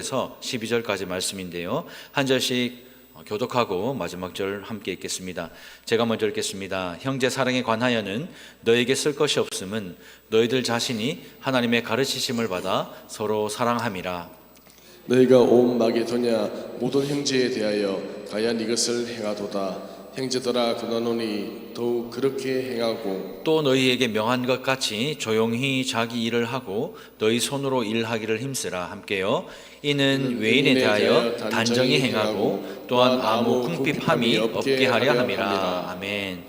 그래서 12절까지 말씀인데요. 한 절씩 교독하고 마지막 절 함께 읽겠습니다. 제가 먼저 읽겠습니다. 형제 사랑에 관하여는 너에게 쓸 것이 없음은 너희들 자신이 하나님의 가르치심을 받아 서로 사랑함이라. 너희가 온 마게도냐 모든 형제에 대하여 가야 이것을 행하도다. 형제들아 권하노니 더욱 그렇게 행하고 또 너희에게 명한 것 같이 조용히 자기 일을 하고 너희 손으로 일하기를 힘쓰라. 함께요. 이는 외인에 대하여 단정히 행하고 또한 아무 궁핍함이 없게 하려 함이라. 아멘.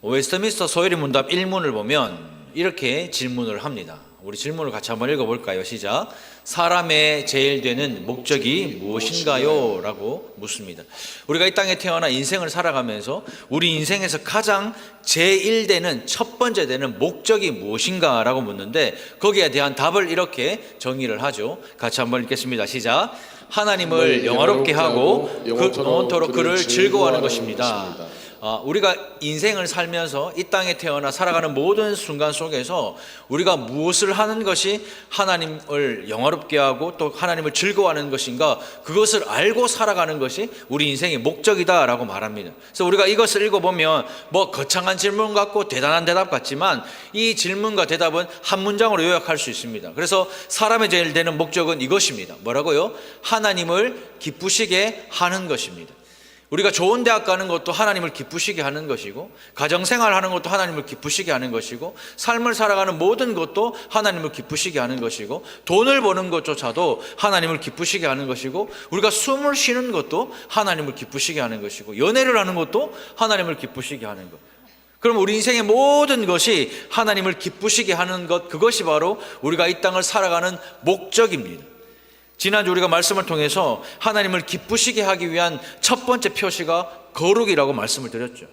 웨스트민스터 소요리 문답 1문을 보면 이렇게 질문을 합니다. 우리 질문을 같이 한번 읽어볼까요? 시작. 사람의 제일 되는 목적이 무엇인가요? 라고 묻습니다. 우리가 이 땅에 태어나 인생을 살아가면서 우리 인생에서 가장 제일 되는 첫 번째 되는 목적이 무엇인가? 라고 묻는데 거기에 대한 답을 이렇게 정의를 하죠. 같이 한번 읽겠습니다. 시작. 하나님을 영화롭게 하고 영원토록 그를 즐거워하는 것입니다. 우리가 인생을 살면서 이 땅에 태어나 살아가는 모든 순간 속에서 우리가 무엇을 하는 것이 하나님을 영화롭게 하고 또 하나님을 즐거워하는 것인가, 그것을 알고 살아가는 것이 우리 인생의 목적이다라고 말합니다. 그래서 우리가 이것을 읽어보면 뭐 거창한 질문 같고 대단한 대답 같지만 이 질문과 대답은 한 문장으로 요약할 수 있습니다. 그래서 사람의 제일 되는 목적은 이것입니다. 뭐라고요? 하나님을 기쁘시게 하는 것입니다. 우리가 좋은 대학 가는 것도 하나님을 기쁘시게 하는 것이고, 가정생활 하는 것도 하나님을 기쁘시게 하는 것이고, 삶을 살아가는 모든 것도 하나님을 기쁘시게 하는 것이고, 돈을 버는 것조차도 하나님을 기쁘시게 하는 것이고, 우리가 숨을 쉬는 것도 하나님을 기쁘시게 하는 것이고, 연애를 하는 것도 하나님을 기쁘시게 하는 것. 그럼 우리 인생의 모든 것이 하나님을 기쁘시게 하는 것, 그것이 바로 우리가 이 땅을 살아가는 목적입니다. 지난주 우리가 말씀을 통해서 하나님을 기쁘시게 하기 위한 첫 번째 표시가 거룩이라고 말씀을 드렸죠.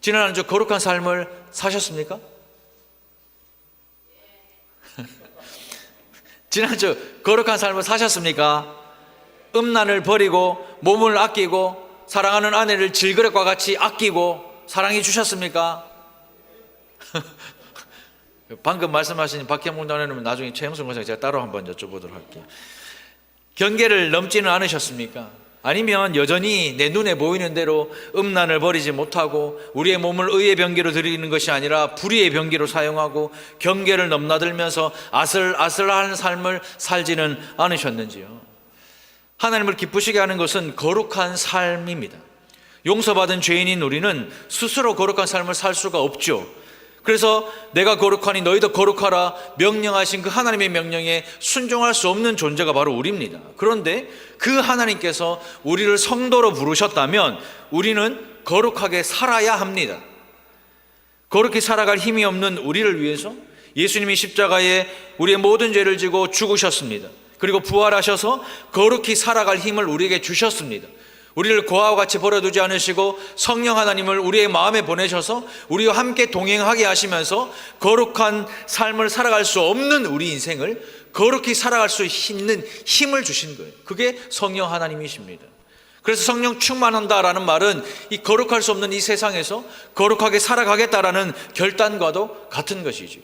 지난주 거룩한 삶을 사셨습니까? 지난주 거룩한 삶을 사셨습니까? 음란을 버리고 몸을 아끼고 사랑하는 아내를 질그릇과 같이 아끼고 사랑해 주셨습니까? 방금 말씀하신 박현봉 장로님은 나중에 최영순 권사님 제가 따로 한번 여쭤보도록 할게요. 경계를 넘지는 않으셨습니까? 아니면 여전히 내 눈에 보이는 대로 음란을 버리지 못하고 우리의 몸을 의의 병기로 드리는 것이 아니라 불의의 병기로 사용하고 경계를 넘나들면서 아슬아슬한 삶을 살지는 않으셨는지요? 하나님을 기쁘시게 하는 것은 거룩한 삶입니다. 용서받은 죄인인 우리는 스스로 거룩한 삶을 살 수가 없죠. 그래서 내가 거룩하니 너희도 거룩하라 명령하신 그 하나님의 명령에 순종할 수 없는 존재가 바로 우리입니다. 그런데 그 하나님께서 우리를 성도로 부르셨다면 우리는 거룩하게 살아야 합니다. 거룩히 살아갈 힘이 없는 우리를 위해서 예수님이 십자가에 우리의 모든 죄를 지고 죽으셨습니다. 그리고 부활하셔서 거룩히 살아갈 힘을 우리에게 주셨습니다. 우리를 고아와 같이 버려두지 않으시고 성령 하나님을 우리의 마음에 보내셔서 우리와 함께 동행하게 하시면서 거룩한 삶을 살아갈 수 없는 우리 인생을 거룩히 살아갈 수 있는 힘을 주신 거예요. 그게 성령 하나님이십니다. 그래서 성령 충만한다라는 말은 이 거룩할 수 없는 이 세상에서 거룩하게 살아가겠다라는 결단과도 같은 것이죠.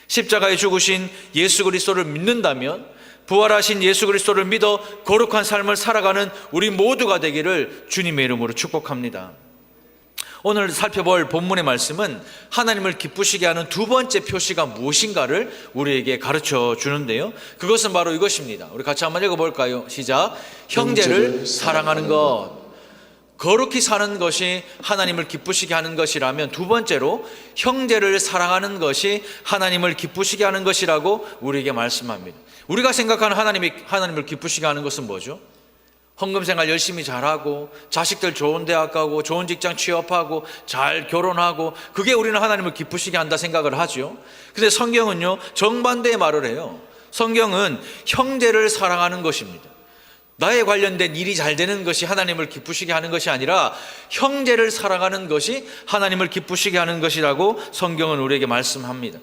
십자가에 죽으신 예수 그리스도를 믿는다면, 부활하신 예수 그리스도를 믿어 거룩한 삶을 살아가는 우리 모두가 되기를 주님의 이름으로 축복합니다. 오늘 살펴볼 본문의 말씀은 하나님을 기쁘시게 하는 두 번째 표시가 무엇인가를 우리에게 가르쳐 주는데요. 그것은 바로 이것입니다. 우리 같이 한번 읽어볼까요? 시작. 형제를 사랑하는 것. 거룩히 사는 것이 하나님을 기쁘시게 하는 것이라면 두 번째로 형제를 사랑하는 것이 하나님을 기쁘시게 하는 것이라고 우리에게 말씀합니다. 우리가 생각하는 하나님을 기쁘시게 하는 것은 뭐죠? 헌금생활 열심히 잘하고 자식들 좋은 대학 가고 좋은 직장 취업하고 잘 결혼하고, 그게 우리는 하나님을 기쁘시게 한다 생각을 하죠. 근데 성경은요 정반대의 말을 해요. 성경은 형제를 사랑하는 것입니다. 나에 관련된 일이 잘 되는 것이 하나님을 기쁘시게 하는 것이 아니라 형제를 사랑하는 것이 하나님을 기쁘시게 하는 것이라고 성경은 우리에게 말씀합니다.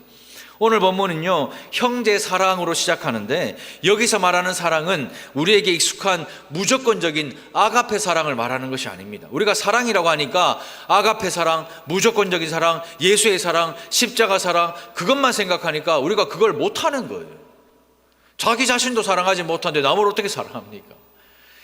오늘 본문은요 형제 사랑으로 시작하는데, 여기서 말하는 사랑은 우리에게 익숙한 무조건적인 아가페 사랑을 말하는 것이 아닙니다. 우리가 사랑이라고 하니까 아가페 사랑, 무조건적인 사랑, 예수의 사랑, 십자가 사랑, 그것만 생각하니까 우리가 그걸 못하는 거예요. 자기 자신도 사랑하지 못하는데 남을 어떻게 사랑합니까?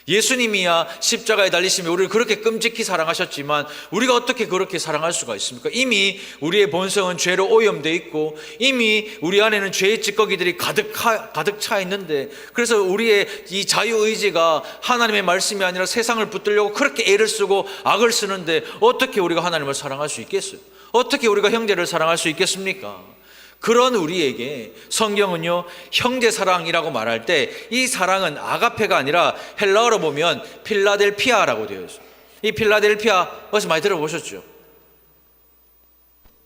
예수님이야 십자가에 달리시며 우리를 그렇게 끔찍히 사랑하셨지만 우리가 어떻게 그렇게 사랑할 수가 있습니까? 이미 우리의 본성은 죄로 오염되어 있고 이미 우리 안에는 죄의 찌꺼기들이 가득 차 있는데, 그래서 우리의 이 자유의지가 하나님의 말씀이 아니라 세상을 붙들려고 그렇게 애를 쓰고 악을 쓰는데 어떻게 우리가 하나님을 사랑할 수 있겠어요? 어떻게 우리가 형제를 사랑할 수 있겠습니까? 그런 우리에게 성경은요, 형제 사랑이라고 말할 때 이 사랑은 아가페가 아니라 헬라어로 보면 필라델피아라고 되어 있어요. 이 필라델피아 어디서 많이 들어보셨죠?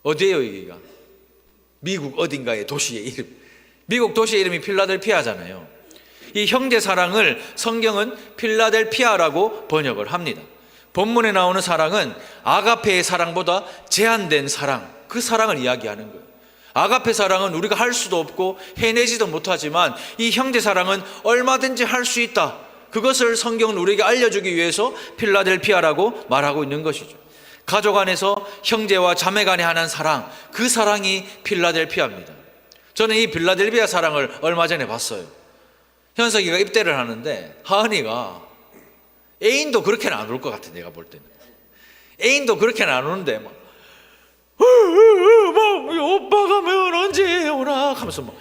어디예요 여기가? 미국 어딘가의 도시의 이름. 미국 도시의 이름이 필라델피아잖아요. 이 형제 사랑을 성경은 필라델피아라고 번역을 합니다. 본문에 나오는 사랑은 아가페의 사랑보다 제한된 사랑, 그 사랑을 이야기하는 거예요. 아가페 사랑은 우리가 할 수도 없고 해내지도 못하지만 이 형제 사랑은 얼마든지 할 수 있다. 그것을 성경은 우리에게 알려주기 위해서 필라델피아라고 말하고 있는 것이죠. 가족 안에서 형제와 자매 간에 하는 사랑, 그 사랑이 필라델피아입니다. 저는 이 필라델피아 사랑을 얼마 전에 봤어요. 현석이가 입대를 하는데 하은이가 애인도 그렇게는 안 올 것 같아. 내가 볼 때는 애인도 그렇게는 안 오는데 막 오빠가 면 언제 오나 하면서 뭐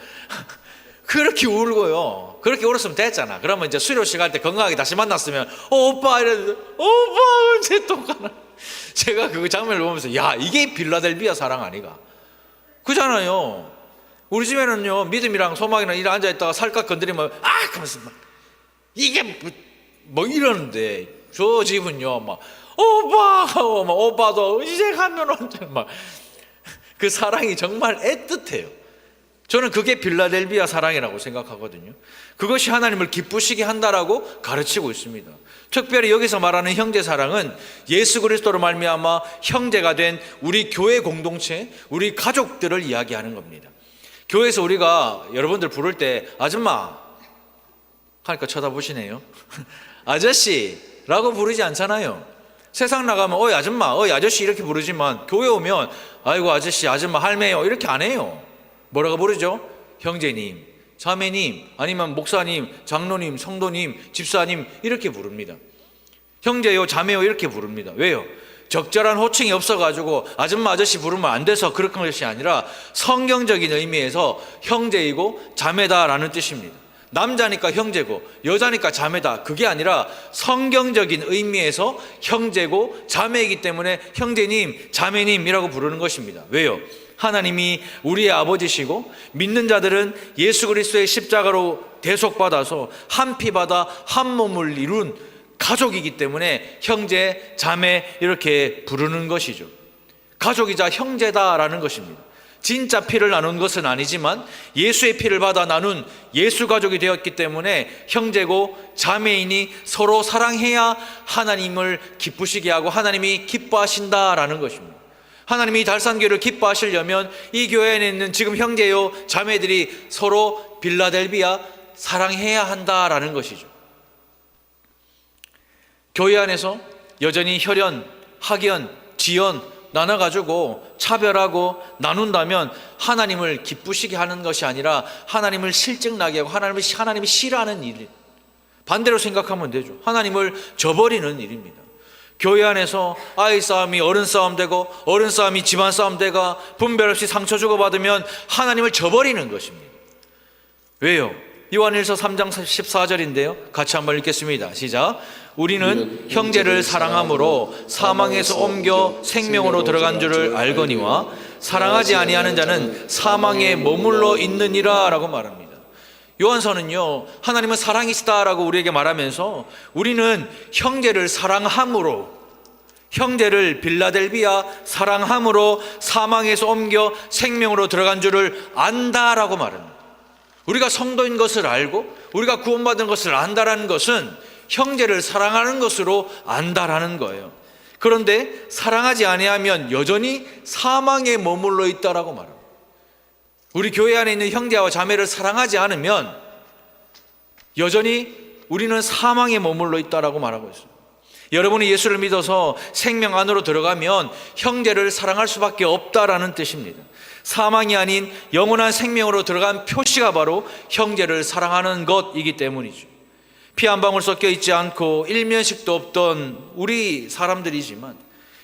그렇게 울고요. 그렇게 울었으면 됐잖아. 그러면 이제 수료식 갈 때 건강하게 다시 만났으면 오빠 이랬는데 오빠 언제 또 가나. 제가 그 장면을 보면서 야, 이게 빌라델비아 사랑 아니가? 그잖아요. 우리 집에는요, 믿음이랑 소망이랑 이래 앉아있다가 살짝 건드리면 하면서 막 이게 뭐 이러는데, 저 집은요 막 오빠도 이제 가면 언제 막 그 사랑이 정말 애틋해요. 저는 그게 빌라델비아 사랑이라고 생각하거든요. 그것이 하나님을 기쁘시게 한다라고 가르치고 있습니다. 특별히 여기서 말하는 형제 사랑은 예수 그리스도로 말미암아 형제가 된 우리 교회 공동체, 우리 가족들을 이야기하는 겁니다. 교회에서 우리가 여러분들 부를 때 아줌마 하니까 쳐다보시네요. 아저씨라고 부르지 않잖아요. 세상 나가면 어이 아줌마, 어이 아저씨 이렇게 부르지만 교회 오면 아이고 아저씨, 아줌마, 할매요 이렇게 안 해요. 뭐라고 부르죠? 형제님, 자매님, 아니면 목사님, 장로님, 성도님, 집사님 이렇게 부릅니다. 형제요, 자매요 이렇게 부릅니다. 왜요? 적절한 호칭이 없어가지고 아줌마, 아저씨 부르면 안 돼서 그런 것이 아니라 성경적인 의미에서 형제이고 자매다라는 뜻입니다. 남자니까 형제고 여자니까 자매다, 그게 아니라 성경적인 의미에서 형제고 자매이기 때문에 형제님, 자매님이라고 부르는 것입니다. 왜요? 하나님이 우리의 아버지시고 믿는 자들은 예수 그리스도의 십자가로 대속받아서 한 피 받아 한 몸을 이룬 가족이기 때문에 형제, 자매 이렇게 부르는 것이죠. 가족이자 형제다라는 것입니다. 진짜 피를 나눈 것은 아니지만 예수의 피를 받아 나눈 예수 가족이 되었기 때문에 형제고 자매이니 서로 사랑해야 하나님을 기쁘시게 하고 하나님이 기뻐하신다라는 것입니다. 하나님이 달산교회를 기뻐하시려면 이 교회 안에 있는 지금 형제요 자매들이 서로 빌라델비아 사랑해야 한다라는 것이죠. 교회 안에서 여전히 혈연, 학연, 지연 나눠가지고 차별하고 나눈다면 하나님을 기쁘시게 하는 것이 아니라 하나님을 실증나게 하고 하나님이 싫어하는 일, 반대로 생각하면 되죠. 하나님을 저버리는 일입니다. 교회 안에서 아이 싸움이 어른 싸움 되고 어른 싸움이 집안 싸움 되고 분별 없이 상처 주고받으면 하나님을 저버리는 것입니다. 왜요? 요한일서 3장 14절인데요 같이 한번 읽겠습니다. 시작. 우리는 형제를 사랑함으로 사망에서 옮겨 생명으로 들어간 줄을 알거니와 사랑하지 아니하는 자는 사망에 머물러 있느니라 라고 말합니다. 요한서는요, 하나님은 사랑이시다라고 우리에게 말하면서 우리는 형제를 사랑함으로, 형제를 빌라델비아 사랑함으로 사망에서 옮겨 생명으로 들어간 줄을 안다라고 말합니다. 우리가 성도인 것을 알고 우리가 구원받은 것을 안다라는 것은 형제를 사랑하는 것으로 안다라는 거예요. 그런데 사랑하지 아니하면 여전히 사망에 머물러 있다라고 말합니다. 우리 교회 안에 있는 형제와 자매를 사랑하지 않으면 여전히 우리는 사망에 머물러 있다라고 말하고 있어요. 여러분이 예수를 믿어서 생명 안으로 들어가면 형제를 사랑할 수밖에 없다라는 뜻입니다. 사망이 아닌 영원한 생명으로 들어간 표시가 바로 형제를 사랑하는 것이기 때문이죠. 피 한 방울 섞여 있지 않고 일면식도 없던 우리 사람들이지만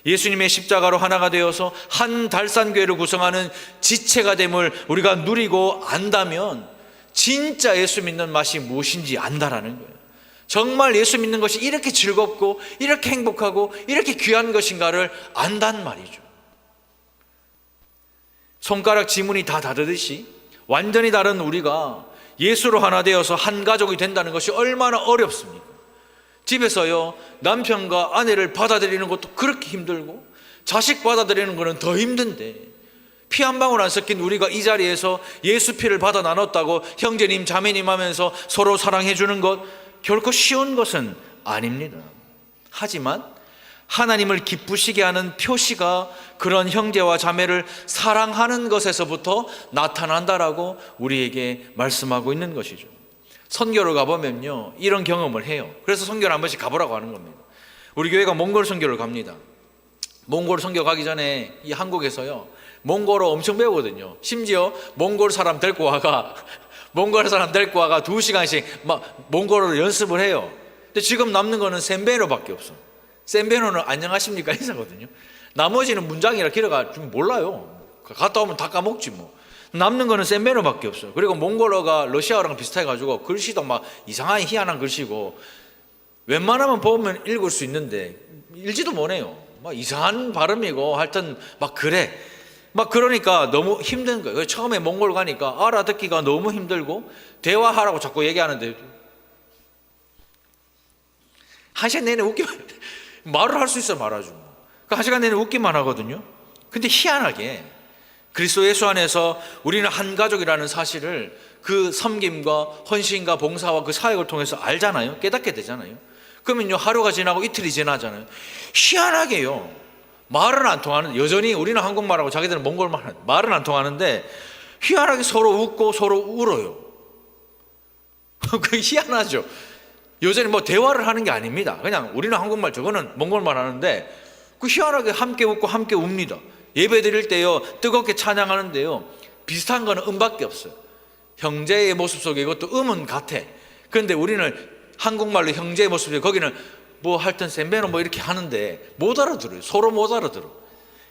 예수님의 십자가로 하나가 되어서 한 달산교회를 구성하는 지체가 됨을 우리가 누리고 안다면 진짜 예수 믿는 맛이 무엇인지 안다라는 거예요. 정말 예수 믿는 것이 이렇게 즐겁고 이렇게 행복하고 이렇게 귀한 것인가를 안단 말이죠. 손가락 지문이 다 다르듯이 완전히 다른 우리가 예수로 하나 되어서 한 가족이 된다는 것이 얼마나 어렵습니까? 집에서요, 남편과 아내를 받아들이는 것도 그렇게 힘들고 자식 받아들이는 것은 더 힘든데 피 한 방울 안 섞인 우리가 이 자리에서 예수 피를 받아 나눴다고 형제님 자매님 하면서 서로 사랑해 주는 것 결코 쉬운 것은 아닙니다. 하지만 하나님을 기쁘시게 하는 표시가 그런 형제와 자매를 사랑하는 것에서부터 나타난다라고 우리에게 말씀하고 있는 것이죠. 선교를 가보면요, 이런 경험을 해요. 그래서 선교를 한 번씩 가보라고 하는 겁니다. 우리 교회가 몽골 선교를 갑니다. 몽골 선교 가기 전에 이 한국에서요, 몽골어 엄청 배우거든요. 심지어 몽골 사람 데리고 와가 2시간씩 막 몽골어를 연습을 해요. 근데 지금 남는 거는 센베노밖에 없어. 센베노는 안녕하십니까 인사거든요. 나머지는 문장이라 길어가 좀 몰라요. 갔다 오면 다 까먹지 뭐. 남는 거는 센베노밖에 없어요. 그리고 몽골어가 러시아어랑 비슷해가지고 글씨도 막 이상한 희한한 글씨고 웬만하면 보면 읽을 수 있는데 읽지도 못해요. 막 이상한 발음이고 하여튼 막 그래. 막 그러니까 너무 힘든 거예요. 처음에 몽골 가니까 알아듣기가 너무 힘들고 대화하라고 자꾸 얘기하는데 한 시간 내내 웃기만 말을 할 수 있어 말하죠. 한 시간 내내 웃기만 하거든요. 근데 희한하게 그리스도 예수 안에서 우리는 한 가족이라는 사실을 그 섬김과 헌신과 봉사와 그 사역을 통해서 알잖아요. 깨닫게 되잖아요. 그러면요, 하루가 지나고 이틀이 지나잖아요. 희한하게요, 말은 안 통하는, 여전히 우리는 한국말하고 자기들은 몽골말, 말은 안 통하는데 희한하게 서로 웃고 서로 울어요. 그 희한하죠. 여전히 뭐 대화를 하는 게 아닙니다. 그냥 우리는 한국말, 저거는 몽골말 하는데 그 희한하게 함께 웃고 함께 웁니다. 예배 드릴 때요, 뜨겁게 찬양하는데요, 비슷한 거는 음밖에 없어요. 형제의 모습 속에 이것도 음은 같아. 그런데 우리는 한국말로 형제의 모습 속에 거기는 뭐 하여튼 센베노 뭐 이렇게 하는데 못 알아들어요. 서로 못 알아들어.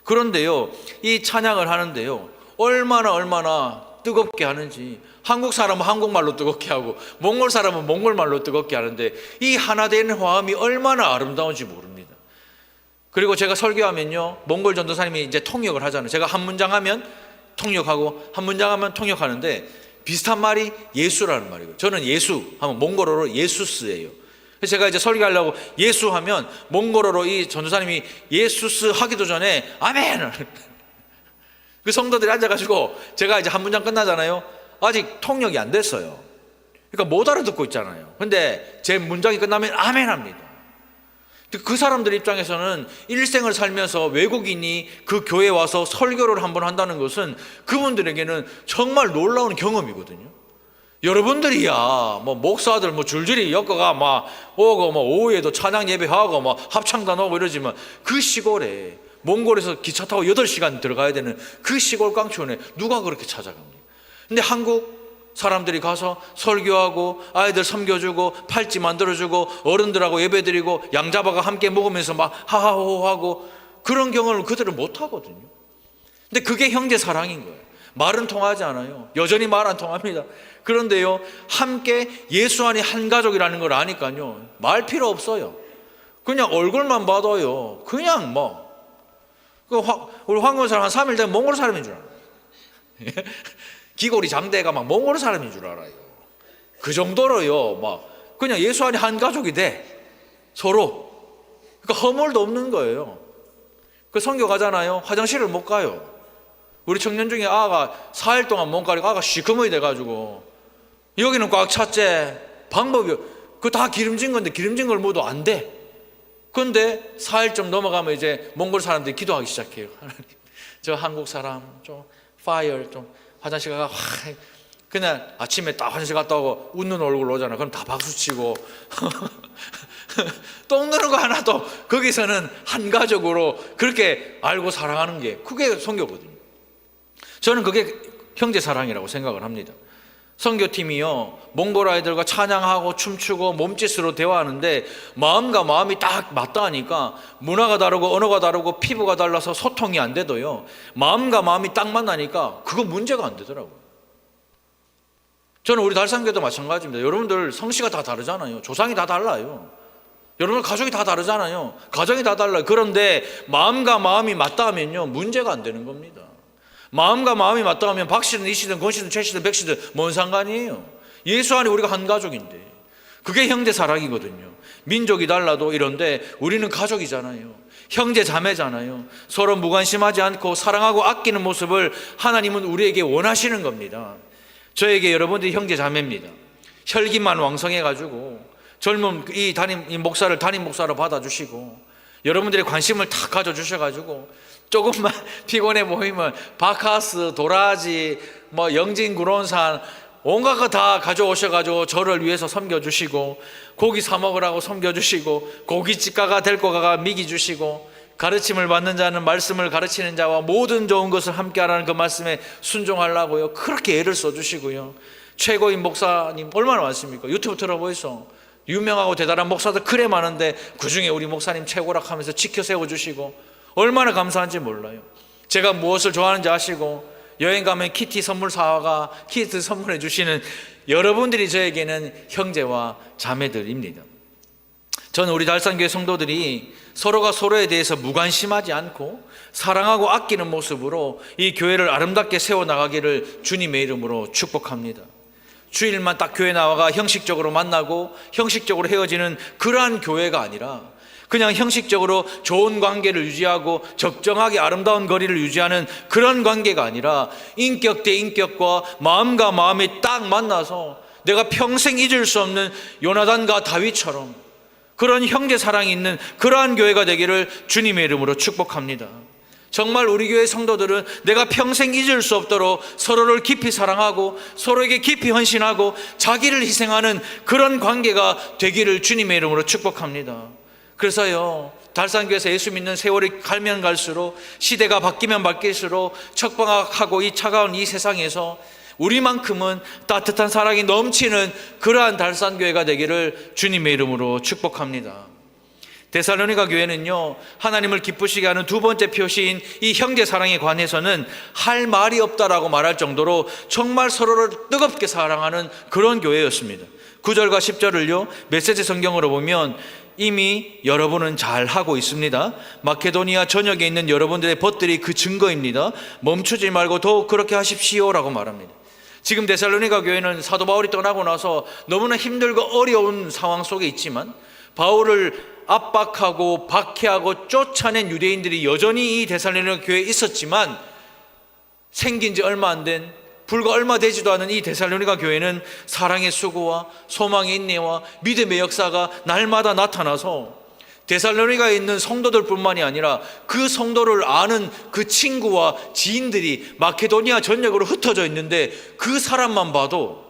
그런데요, 이 찬양을 하는데요, 얼마나 뜨겁게 하는지, 한국 사람은 한국말로 뜨겁게 하고 몽골 사람은 몽골말로 뜨겁게 하는데 이 하나 되는 화음이 얼마나 아름다운지 모릅니다. 그리고 제가 설교하면요, 몽골 전도사님이 이제 통역을 하잖아요. 제가 한 문장 하면 통역하고 한 문장 하면 통역하는데 비슷한 말이 예수라는 말이고, 저는 예수 하면 몽골어로 예수스예요. 그래서 제가 이제 설교하려고 예수 하면 몽골어로 이 전도사님이 예수스 하기도 전에 아멘! 그 성도들이 앉아가지고 제가 이제 한 문장 끝나잖아요. 아직 통역이 안 됐어요. 그러니까 못 알아듣고 있잖아요. 근데 제 문장이 끝나면 아멘 합니다. 그 사람들 입장에서는 일생을 살면서 외국인이 그 교회에 와서 설교를 한번 한다는 것은 그분들에게는 정말 놀라운 경험이거든요. 여러분들이야 뭐 목사들 뭐 줄줄이 엮어가 막 오고 뭐 오후에도 찬양 예배하고 뭐 합창단 오고 이러지만 그 시골에 몽골에서 기차 타고 8시간 들어가야 되는 그 시골 깡촌에 누가 그렇게 찾아갑니까? 근데 한국 사람들이 가서 설교하고 아이들 섬겨주고 팔찌 만들어주고 어른들하고 예배드리고 양 잡아가 함께 먹으면서 막 하하호호하고 그런 경험을 그들은 못하거든요. 근데 그게 형제 사랑인 거예요. 말은 통하지 않아요. 여전히 말 안 통합니다. 그런데요, 함께 예수 안에 한 가족이라는 걸 아니까요, 말 필요 없어요. 그냥 얼굴만 봐도요, 그냥 뭐 우리 황금 사람 한 3일 되면 몽골 사람인 줄 알아요. 기골이 장대가 막 몽골 사람인 줄 알아요. 그 정도로요, 막 그냥 예수 안에 한 가족이 돼. 서로. 그러니까 허물도 없는 거예요. 그 선교 가잖아요. 화장실을 못 가요. 우리 청년 중에 아가 4일 동안 못 가니까 아가 시커멓이 돼가지고 여기는 꽉 찼지. 방법이 그 다 기름진 건데 기름진 걸 모두 안 돼. 그런데 4일쯤 넘어가면 이제 몽골 사람들이 기도하기 시작해요. 하나님, 저 한국 사람 좀 파이어 좀 화장실 가가 그냥 아침에 딱 화장실 갔다 오고 웃는 얼굴 오잖아. 그럼 다 박수치고 똥 누는 거 하나도 거기서는 한 가족으로 그렇게 알고 살아가는 게 그게 선교거든요. 저는 그게 형제 사랑이라고 생각을 합니다. 선교팀이요, 몽골 아이들과 찬양하고 춤추고 몸짓으로 대화하는데 마음과 마음이 딱 맞다 하니까 문화가 다르고 언어가 다르고 피부가 달라서 소통이 안 돼도요, 마음과 마음이 딱 만나니까 그거 문제가 안 되더라고요. 저는 우리 달산교도 마찬가지입니다. 여러분들 성씨가 다 다르잖아요. 조상이 다 달라요. 여러분들 가족이 다 다르잖아요. 가정이 다 달라요. 그런데 마음과 마음이 맞다 하면요, 문제가 안 되는 겁니다. 마음과 마음이 맞다 하면 박씨든 이씨든 권씨든 최씨든 백씨든 뭔 상관이에요. 예수 안에 우리가 한 가족인데, 그게 형제 사랑이거든요. 민족이 달라도 이런데 우리는 가족이잖아요. 형제 자매잖아요. 서로 무관심하지 않고 사랑하고 아끼는 모습을 하나님은 우리에게 원하시는 겁니다. 저에게 여러분들이 형제 자매입니다. 혈기만 왕성해가지고 젊은 이 목사를 담임 목사로 받아주시고 여러분들의 관심을 다 가져주셔가지고 조금만 피곤해 보이면 바카스, 도라지, 영진, 구론산 온갖 거 다 가져오셔가지고 저를 위해서 섬겨주시고 고기 사 먹으라고 섬겨주시고 고깃집가가 데리고 가가 미기 주시고 가르침을 받는 자는 말씀을 가르치는 자와 모든 좋은 것을 함께하라는 그 말씀에 순종하려고요, 그렇게 애를 써주시고요. 최고인 목사님 얼마나 많습니까? 유튜브 들어보이소. 유명하고 대단한 목사들 그래 많은데 그중에 우리 목사님 최고락 하면서 지켜 세워주시고 얼마나 감사한지 몰라요. 제가 무엇을 좋아하는지 아시고 여행 가면 키티 선물 사와가 키트 선물해 주시는 여러분들이 저에게는 형제와 자매들입니다. 저는 우리 달산교회 성도들이 서로가 서로에 대해서 무관심하지 않고 사랑하고 아끼는 모습으로 이 교회를 아름답게 세워나가기를 주님의 이름으로 축복합니다. 주일만 딱 교회 나와가 형식적으로 만나고 형식적으로 헤어지는 그러한 교회가 아니라 그냥 형식적으로 좋은 관계를 유지하고 적정하게 아름다운 거리를 유지하는 그런 관계가 아니라 인격 대 인격과 마음과 마음이 딱 만나서 내가 평생 잊을 수 없는 요나단과 다윗처럼 그런 형제 사랑이 있는 그러한 교회가 되기를 주님의 이름으로 축복합니다. 정말 우리 교회 성도들은 내가 평생 잊을 수 없도록 서로를 깊이 사랑하고 서로에게 깊이 헌신하고 자기를 희생하는 그런 관계가 되기를 주님의 이름으로 축복합니다. 그래서요, 달산교회에서 예수 믿는 세월이 가면 갈수록 시대가 바뀌면 바뀔수록 척박하고 이 차가운 이 세상에서 우리만큼은 따뜻한 사랑이 넘치는 그러한 달산교회가 되기를 주님의 이름으로 축복합니다. 데살로니가 교회는요, 하나님을 기쁘시게 하는 두 번째 표시인 이 형제 사랑에 관해서는 할 말이 없다라고 말할 정도로 정말 서로를 뜨겁게 사랑하는 그런 교회였습니다. 9절과 10절을요 메시지 성경으로 보면 이미 여러분은 잘 하고 있습니다. 마케도니아 전역에 있는 여러분들의 벗들이 그 증거입니다. 멈추지 말고 더욱 그렇게 하십시오라고 말합니다. 지금 데살로니가 교회는 사도 바울이 떠나고 나서 너무나 힘들고 어려운 상황 속에 있지만 바울을 압박하고 박해하고 쫓아낸 유대인들이 여전히 이 데살로니가 교회에 있었지만 생긴 지 얼마 안 된, 불과 얼마 되지도 않은 이 데살로니가 교회는 사랑의 수고와 소망의 인내와 믿음의 역사가 날마다 나타나서 데살로니가에 있는 성도들 뿐만이 아니라 그 성도를 아는 그 친구와 지인들이 마케도니아 전역으로 흩어져 있는데 그 사람만 봐도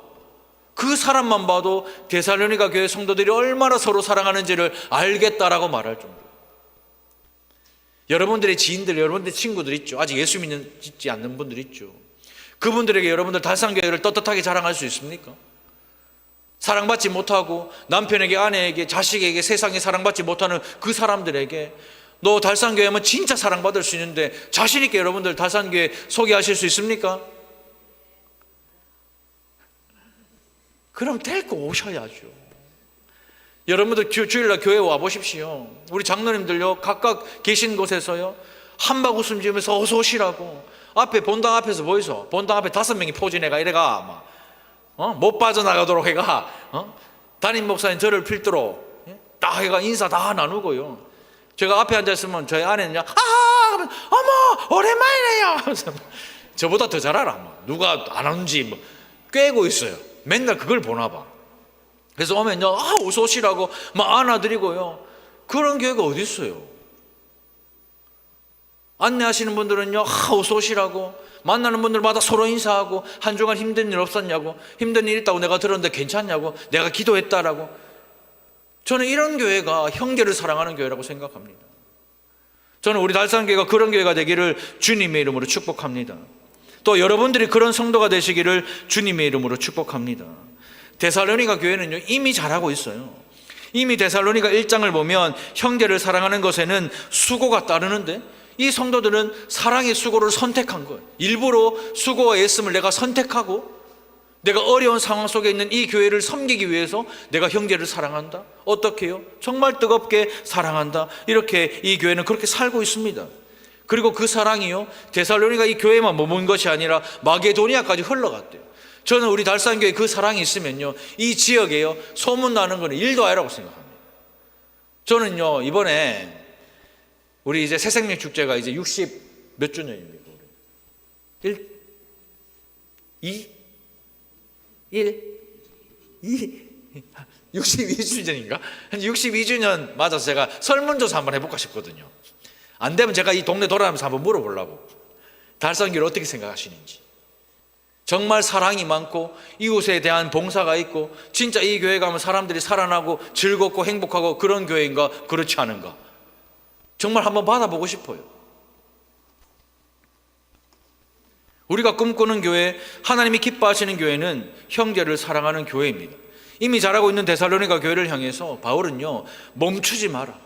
데살로니가 교회 성도들이 얼마나 서로 사랑하는지를 알겠다라고 말할 정도. 여러분들의 지인들, 여러분들의 친구들 있죠. 아직 예수 믿지 않는 분들 있죠. 그분들에게 여러분들 달산교회를 떳떳하게 자랑할 수 있습니까? 사랑받지 못하고 남편에게, 아내에게, 자식에게 세상에 사랑받지 못하는 그 사람들에게 너 달산교회 하면 진짜 사랑받을 수 있는데 자신 있게 여러분들 달산교회 소개하실 수 있습니까? 그럼 데리고 오셔야죠. 여러분들 주일날 교회 와보십시오. 우리 장로님들요, 각각 계신 곳에서요 한박 웃음 지으면서 어서 오시라고 앞에 본당 앞에서 보이소. 본당 앞에 5명이 포진해가 이래가 못 빠져나가도록 해가 담임 목사님 저를 필두로 딱 해가 인사 다 나누고요. 제가 앞에 앉아있으면 저희 아내는요 어머 오랜만이네요 하면서 저보다 더 잘 알아. 누가 안 오는지 꿰고 있어요. 맨날 그걸 보나 봐. 그래서 오면요 어서 오시라고 막 안아드리고요. 그런 교회가 어디 있어요? 안내하시는 분들은요 어서 오시라고, 만나는 분들마다 서로 인사하고 한 주간 힘든 일 없었냐고, 힘든 일 있다고 내가 들었는데 괜찮냐고, 내가 기도했다라고. 저는 이런 교회가 형제를 사랑하는 교회라고 생각합니다. 저는 우리 달산교회가 그런 교회가 되기를 주님의 이름으로 축복합니다. 또 여러분들이 그런 성도가 되시기를 주님의 이름으로 축복합니다. 데살로니가 교회는요, 이미 잘하고 있어요. 이미 데살로니가 1장을 보면 형제를 사랑하는 것에는 수고가 따르는데, 이 성도들은 사랑의 수고를 선택한 거예요. 일부러 수고와 애씀을 내가 선택하고, 내가 어려운 상황 속에 있는 이 교회를 섬기기 위해서 내가 형제를 사랑한다. 어떻게 해요? 정말 뜨겁게 사랑한다. 이렇게 이 교회는 그렇게 살고 있습니다. 그리고 그 사랑이요, 데살로니가 이 교회만 머문 것이 아니라 마게도니아까지 흘러갔대요. 저는 우리 달산교회 그 사랑이 있으면요, 이 지역에요, 소문나는 거는 일도 아니라고 생각합니다. 저는요, 이번에 우리 이제 새생명 축제가 이제 60 몇 주년입니까? 62주년인가? 62주년 맞아서 제가 설문조사 한번 해볼까 싶거든요. 안 되면 제가 이 동네 돌아다니면서 한번 물어보려고. 달산교회를 어떻게 생각하시는지. 정말 사랑이 많고 이웃에 대한 봉사가 있고 진짜 이 교회 가면 사람들이 살아나고 즐겁고 행복하고 그런 교회인가, 그렇지 않은가, 정말 한번 받아보고 싶어요. 우리가 꿈꾸는 교회, 하나님이 기뻐하시는 교회는 형제를 사랑하는 교회입니다. 이미 잘하고 있는 데살로니가 교회를 향해서 바울은요, 멈추지 마라,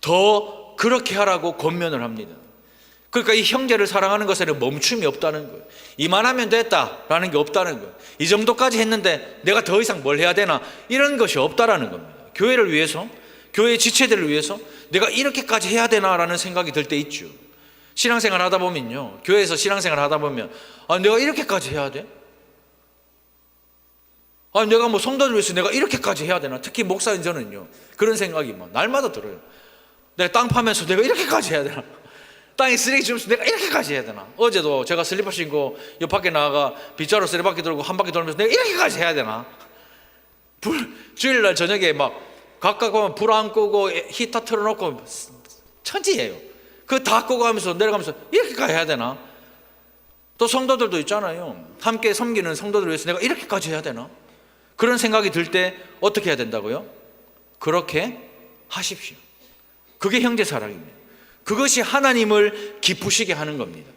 더 그렇게 하라고 권면을 합니다. 그러니까 이 형제를 사랑하는 것에는 멈춤이 없다는 거예요. 이만하면 됐다라는 게 없다는 거예요. 이 정도까지 했는데 내가 더 이상 뭘 해야 되나, 이런 것이 없다라는 겁니다. 교회를 위해서, 교회 지체들을 위해서 내가 이렇게까지 해야 되나라는 생각이 들 때 있죠. 신앙생활 하다 보면요, 교회에서 신앙생활 하다 보면, 내가 이렇게까지 해야 돼? 내가 뭐 성도들 위해서 내가 이렇게까지 해야 되나? 특히 목사인 저는요, 그런 생각이 막 날마다 들어요. 내가 땅 파면서 내가 이렇게까지 해야 되나? 땅에 쓰레기 주면서 내가 이렇게까지 해야 되나? 어제도 제가 슬리퍼 신고 옆 밖에 나가 빗자루 쓰레바퀴 돌고 한 바퀴 돌면서 내가 이렇게까지 해야 되나? 주일날 저녁에 막 각각 보면 불 안 끄고 히터 틀어놓고 천지예요. 그거 다 끄고 하면서 내려가면서 이렇게까지 해야 되나? 또 성도들도 있잖아요. 함께 섬기는 성도들을 위해서 내가 이렇게까지 해야 되나? 그런 생각이 들 때 어떻게 해야 된다고요? 그렇게 하십시오. 그게 형제 사랑입니다. 그것이 하나님을 기쁘시게 하는 겁니다.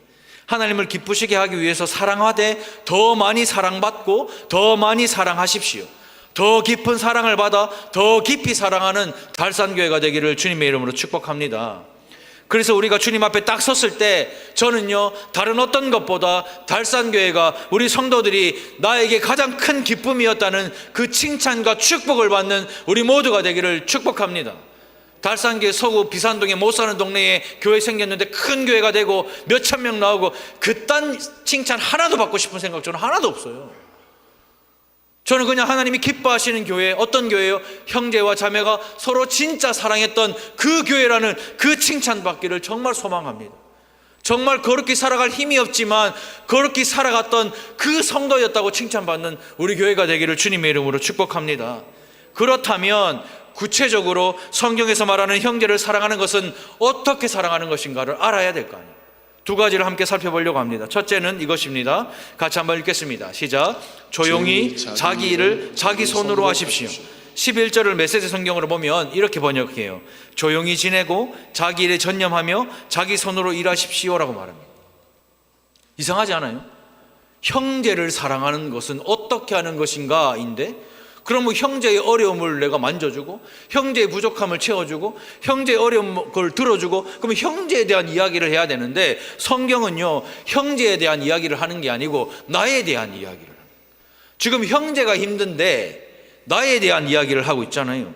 하나님을 기쁘시게 하기 위해서 사랑하되 더 많이 사랑받고 더 많이 사랑하십시오. 더 깊은 사랑을 받아 더 깊이 사랑하는 달산교회가 되기를 주님의 이름으로 축복합니다. 그래서 우리가 주님 앞에 딱 섰을 때 저는요, 다른 어떤 것보다 달산교회가 우리 성도들이 나에게 가장 큰 기쁨이었다는 그 칭찬과 축복을 받는 우리 모두가 되기를 축복합니다. 달산교회 서구 비산동에 못 사는 동네에 교회 생겼는데 큰 교회가 되고 몇천 명 나오고 그딴 칭찬 하나도 받고 싶은 생각 저는 하나도 없어요. 저는 그냥 하나님이 기뻐하시는 교회, 어떤 교회요? 형제와 자매가 서로 진짜 사랑했던 그 교회라는 그 칭찬 받기를 정말 소망합니다. 정말 거룩히 살아갈 힘이 없지만 거룩히 살아갔던 그 성도였다고 칭찬받는 우리 교회가 되기를 주님의 이름으로 축복합니다. 그렇다면 구체적으로 성경에서 말하는 형제를 사랑하는 것은 어떻게 사랑하는 것인가를 알아야 될 거 아니에요. 두 가지를 함께 살펴보려고 합니다. 첫째는 이것입니다. 같이 한번 읽겠습니다. 시작. 조용히 자기 일을 자기 손으로 하십시오. 11절을 메시지 성경으로 보면 이렇게 번역해요. 조용히 지내고 자기 일에 전념하며 자기 손으로 일하십시오라고 말합니다. 이상하지 않아요? 형제를 사랑하는 것은 어떻게 하는 것인가인데, 그러면 형제의 어려움을 내가 만져주고 형제의 부족함을 채워주고 형제의 어려운 걸 들어주고, 그러면 형제에 대한 이야기를 해야 되는데 성경은요, 형제에 대한 이야기를 하는 게 아니고 나에 대한 이야기를 합니다. 지금 형제가 힘든데 나에 대한 이야기를 하고 있잖아요.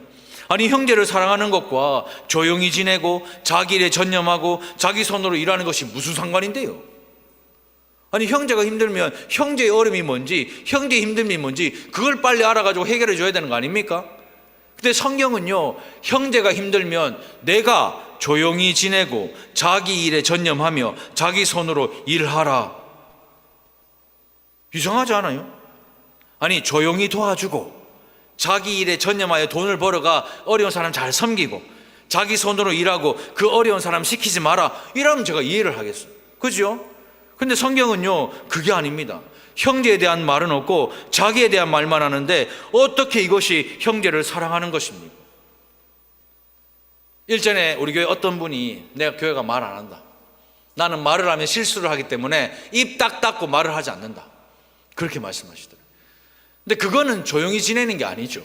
아니, 형제를 사랑하는 것과 조용히 지내고 자기 일에 전념하고 자기 손으로 일하는 것이 무슨 상관인데요? 아니, 형제가 힘들면 형제의 어려움이 뭔지, 형제의 힘듦이 뭔지 그걸 빨리 알아가지고 해결해 줘야 되는 거 아닙니까? 근데 성경은요, 형제가 힘들면 내가 조용히 지내고 자기 일에 전념하며 자기 손으로 일하라. 이상하지 않아요? 아니, 조용히 도와주고 자기 일에 전념하여 돈을 벌어가 어려운 사람 잘 섬기고 자기 손으로 일하고 그 어려운 사람 시키지 마라, 이러면 제가 이해를 하겠어요. 그죠? 근데 성경은요, 그게 아닙니다. 형제에 대한 말은 없고 자기에 대한 말만 하는데 어떻게 이것이 형제를 사랑하는 것입니까? 일전에 우리 교회 어떤 분이, 내가 교회가 말 안 한다, 나는 말을 하면 실수를 하기 때문에 입 딱 닫고 말을 하지 않는다. 그렇게 말씀하시더라고요. 근데 그거는 조용히 지내는 게 아니죠.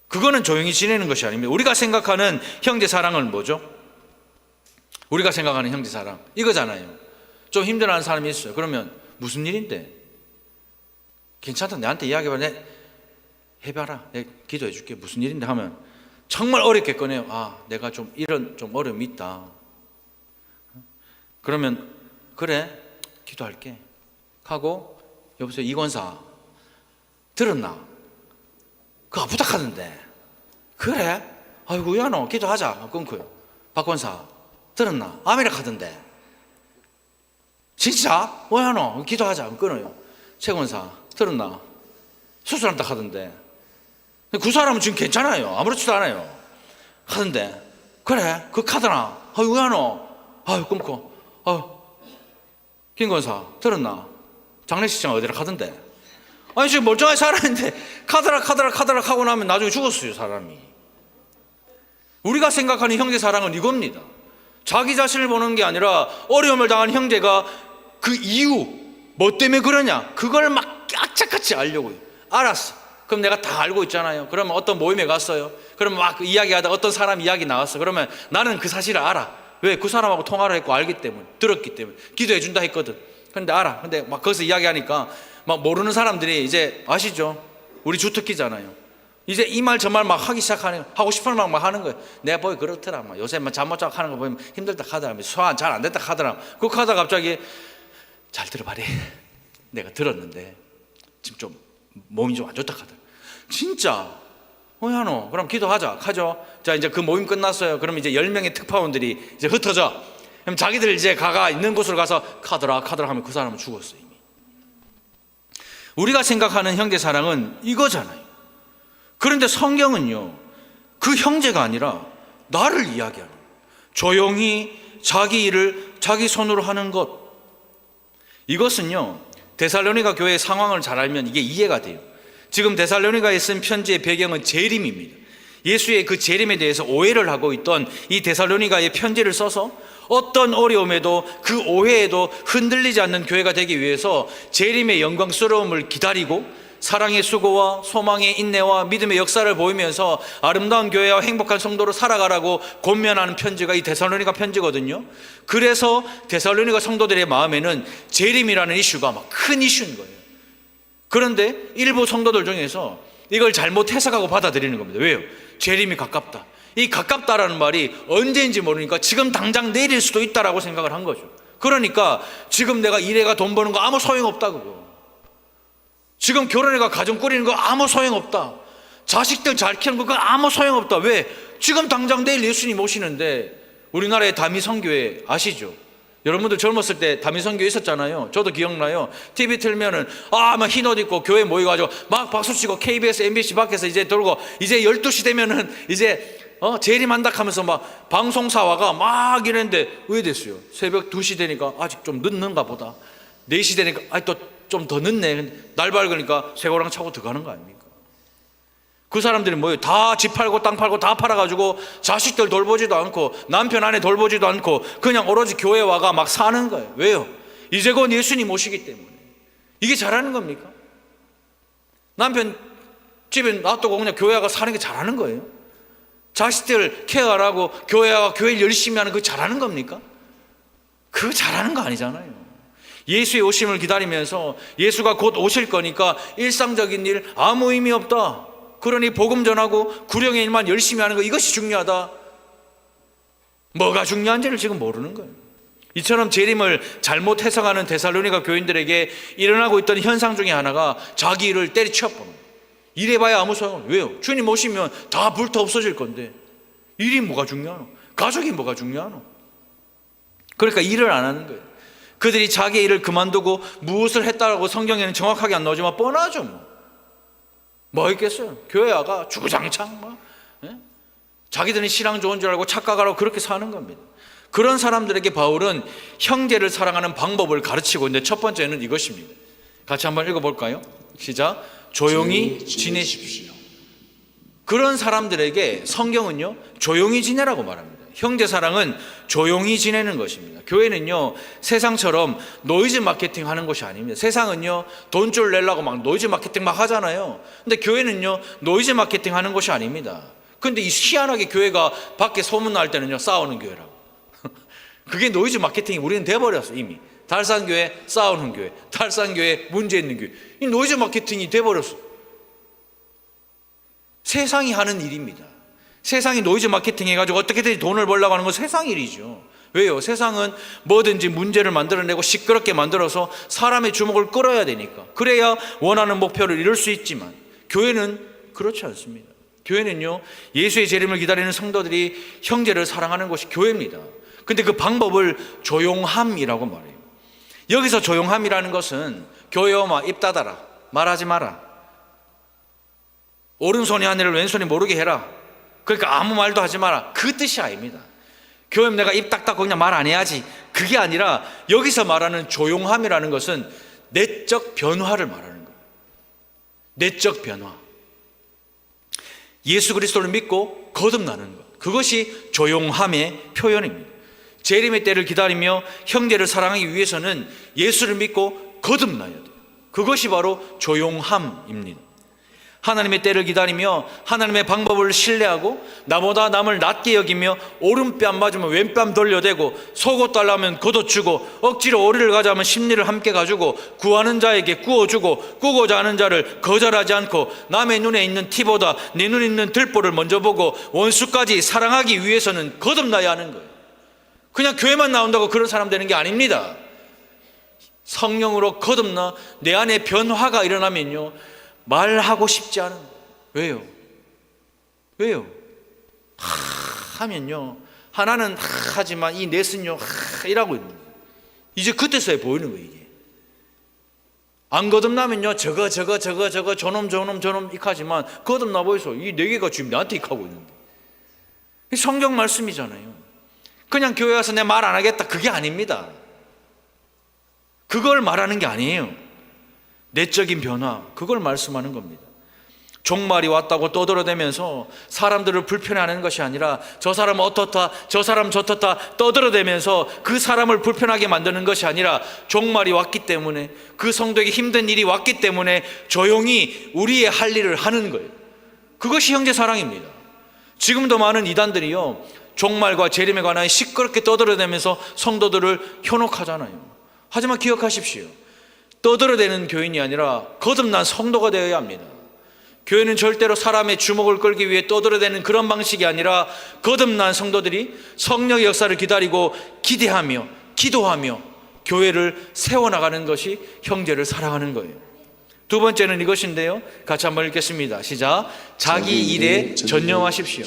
그거는 조용히 지내는 것이 아닙니다. 우리가 생각하는 형제 사랑은 뭐죠? 우리가 생각하는 형제 사랑 이거잖아요. 좀 힘들어하는 사람이 있어요. 그러면 무슨 일인데? 괜찮다, 내한테 이야기해봐. 내 해봐라, 내가 기도해 줄게. 무슨 일인데 하면 정말 어렵게 꺼내요. 아, 내가 좀 이런 좀 어려움이 있다. 그러면 그래, 기도할게 하고, 여보세요, 이권사 들었나? 그거 부탁하던데. 그래? 아이고, 야, 너 기도하자. 끊고요. 박권사 들었나? 아미라 하던데. 진짜? 야, 너 기도하자. 끊어요. 최권사 들었나? 수술한다 하던데. 그 사람은 지금 괜찮아요. 아무렇지도 않아요. 하던데. 그래? 그 카드나? 아이고, 야, 너. 아유, 끊고. 김권사 들었나? 장례식장 어디라 가던데. 아니, 지금 멀쩡하게 살았는데 카드락 하고 나면 나중에 죽었어요, 사람이. 우리가 생각하는 형제 사랑은 이겁니다. 자기 자신을 보는 게 아니라 어려움을 당한 형제가 그 이유, 뭐 때문에 그러냐, 그걸 막 악착같이 알려고요. 알았어. 그럼 내가 다 알고 있잖아요. 그러면 어떤 모임에 갔어요. 그러면 막 이야기하다가 어떤 사람 이야기 나왔어. 그러면 나는 그 사실을 알아. 왜? 그 사람하고 통화를 했고 알기 때문에, 들었기 때문에. 기도해 준다 했거든. 근데 알아. 근데 막 거기서 이야기하니까 막 모르는 사람들이 이제, 아시죠? 우리 주특기잖아요. 이제 이 말 저 말 막 하기 시작하는, 하고 싶은 말 막 하는 거예요. 내가 보기 그렇더라. 막 요새 막 잠못 자고 하는 거 보면 힘들다 하더라. 소화 잘 안 됐다 하더라. 그렇게 하다가 갑자기, 잘 들어봐래. 내가 들었는데 지금 좀 몸이 좀 안 좋다 하더라. 진짜? 야, 너 그럼 기도하자. 하죠. 자, 이제 그 모임 끝났어요. 그럼 이제 10명의 특파원들이 이제 흩어져. 그럼 자기들 이제 가가 있는 곳으로 가서 카드라 하면 그 사람은 죽었어요, 이미. 우리가 생각하는 형제 사랑은 이거잖아요. 그런데 성경은요, 그 형제가 아니라 나를 이야기하는 거예요. 조용히 자기 일을 자기 손으로 하는 것. 이것은요, 데살로니가 교회의 상황을 잘 알면 이게 이해가 돼요. 지금 데살로니가에 쓴 편지의 배경은 재림입니다. 예수의 그 재림에 대해서 오해를 하고 있던 이 데살로니가의 편지를 써서 어떤 어려움에도 그 오해에도 흔들리지 않는 교회가 되기 위해서 재림의 영광스러움을 기다리고 사랑의 수고와 소망의 인내와 믿음의 역사를 보이면서 아름다운 교회와 행복한 성도로 살아가라고 권면하는 편지가 이 데살로니가 편지거든요. 그래서 데살로니가 성도들의 마음에는 재림이라는 이슈가 막 큰 이슈인 거예요. 그런데 일부 성도들 중에서 이걸 잘못 해석하고 받아들이는 겁니다. 왜요? 재림이 가깝다. 이 가깝다라는 말이 언제인지 모르니까 지금 당장 내릴 수도 있다라고 생각을 한 거죠. 그러니까 지금 내가 일해가 돈 버는 거 아무 소용없다, 지금 결혼해가 가정 꾸리는 거 아무 소용없다, 자식들 잘 키우는 거 아무 소용없다. 왜? 지금 당장 내일 예수님 오시는데. 우리나라의 다미성교회 아시죠? 여러분들 젊었을 때 다미성교회 있었잖아요. 저도 기억나요. TV 틀면은 막 흰 옷 입고 교회 모여가지고 막 박수치고 KBS, MBC 밖에서 이제 돌고, 이제 12시 되면은 이제 재림한다 하면서 막 방송사와가 막 이랬는데 왜 됐어요? 새벽 2시 되니까 아직 좀 늦는가 보다. 4시 되니까 또 좀 더 늦네. 날 밝으니까 쇠고랑 차고 들어가는 거 아닙니까? 그 사람들이 뭐예요? 다 집 팔고 땅 팔고 다 팔아가지고 자식들 돌보지도 않고 남편 아내 돌보지도 않고 그냥 오로지 교회 와가 막 사는 거예요. 왜요? 이제 곧 예수님 오시기 때문에. 이게 잘하는 겁니까? 남편 집에 놔두고 그냥 교회 와가 사는 게 잘하는 거예요? 자식들 케어하라고 교회 와가 교회를 열심히 하는 거 잘하는 겁니까? 그거 잘하는 거 아니잖아요. 예수의 오심을 기다리면서 예수가 곧 오실 거니까 일상적인 일 아무 의미 없다. 그러니 복음 전하고 구령의 일만 열심히 하는 거, 이것이 중요하다. 뭐가 중요한지를 지금 모르는 거예요. 이처럼 재림을 잘못 해석하는 데살로니가 교인들에게 일어나고 있던 현상 중에 하나가 자기 일을 때리쳐버리는 거예요. 일해봐야 아무 소용없어요. 왜요? 주님 오시면 다 불타 없어질 건데 일이 뭐가 중요하노? 가족이 뭐가 중요하노? 그러니까 일을 안 하는 거예요. 그들이 자기 일을 그만두고 무엇을 했다고 성경에는 정확하게 안 나오지만 뻔하죠. 뭐 있겠어요? 교회 와가 주구장창 자기들은 신앙 좋은 줄 알고 착각하라고 그렇게 사는 겁니다. 그런 사람들에게 바울은 형제를 사랑하는 방법을 가르치고 있는데, 첫 번째는 이것입니다. 같이 한번 읽어볼까요? 시작. 조용히 지내십시오. 그런 사람들에게 성경은요, 조용히 지내라고 말합니다. 형제 사랑은 조용히 지내는 것입니다. 교회는요, 세상처럼 노이즈 마케팅 하는 것이 아닙니다. 세상은요, 돈줄 내려고 막 노이즈 마케팅 막 하잖아요. 근데 교회는요, 노이즈 마케팅 하는 것이 아닙니다. 근데 이 희한하게 교회가 밖에 소문날 때는요, 싸우는 교회라고. 그게 노이즈 마케팅이 우리는 돼버렸어, 이미. 달산교회 싸우는 교회, 달산교회 문제 있는 교회. 이 노이즈 마케팅이 돼버렸어. 세상이 하는 일입니다. 세상이 노이즈 마케팅 해가지고 어떻게든 돈을 벌려고 하는 건 세상 일이죠. 왜요? 세상은 뭐든지 문제를 만들어내고 시끄럽게 만들어서 사람의 주목을 끌어야 되니까. 그래야 원하는 목표를 이룰 수 있지만 교회는 그렇지 않습니다. 교회는요, 예수의 재림을 기다리는 성도들이 형제를 사랑하는 것이 교회입니다. 근데 그 방법을 조용함이라고 말해요. 여기서 조용함이라는 것은 교회엄마 입 닫아라, 말하지 마라, 오른손이 하늘을 왼손이 모르게 해라, 그러니까 아무 말도 하지 마라, 그 뜻이 아닙니다. 교회 내가 입 딱 닫고 그냥 말 안 해야지, 그게 아니라 여기서 말하는 조용함이라는 것은 내적 변화를 말하는 거예요. 내적 변화. 예수 그리스도를 믿고 거듭나는 것, 그것이 조용함의 표현입니다. 재림의 때를 기다리며 형제를 사랑하기 위해서는 예수를 믿고 거듭나야 돼요. 그것이 바로 조용함입니다. 하나님의 때를 기다리며 하나님의 방법을 신뢰하고 나보다 남을 낮게 여기며 오른뺨 맞으면 왼뺨 돌려대고 속옷 달라면 걷어주고 억지로 오리를 가자면 심리를 함께 가지고 구하는 자에게 구워주고 꾸고자 하는 자를 거절하지 않고 남의 눈에 있는 티보다 내 눈에 있는 들보를 먼저 보고 원수까지 사랑하기 위해서는 거듭나야 하는 거예요. 그냥 교회만 나온다고 그런 사람 되는 게 아닙니다. 성령으로 거듭나 내 안에 변화가 일어나면요, 말하고 싶지 않은 거예요. 왜요? 왜요? 하면요, 하나는 하지만 이 넷은요 이라고 있는 거예요. 이제 그때서야 보이는 거예요. 이게 안 거듭나면요 저거 저놈 익하지만 거듭나 보이소 이 네 개가 지금 나한테 익하고 있는 거예요. 성경 말씀이잖아요. 그냥 교회 와서 내 말 안 하겠다, 그게 아닙니다. 그걸 말하는 게 아니에요. 내적인 변화, 그걸 말씀하는 겁니다. 종말이 왔다고 떠들어대면서 사람들을 불편해하는 것이 아니라 저 사람 어떻다, 저 사람 저렇다 떠들어대면서 그 사람을 불편하게 만드는 것이 아니라 종말이 왔기 때문에, 그 성도에게 힘든 일이 왔기 때문에 조용히 우리의 할 일을 하는 거예요. 그것이 형제 사랑입니다. 지금도 많은 이단들이요, 종말과 재림에 관하여 시끄럽게 떠들어대면서 성도들을 현혹하잖아요. 하지만 기억하십시오. 떠들어대는 교인이 아니라 거듭난 성도가 되어야 합니다. 교회는 절대로 사람의 주목을 끌기 위해 떠들어대는 그런 방식이 아니라 거듭난 성도들이 성령의 역사를 기다리고 기대하며 기도하며 교회를 세워나가는 것이 형제를 사랑하는 거예요. 두 번째는 이것인데요, 같이 한번 읽겠습니다. 시작. 자기 일에 전념하십시오.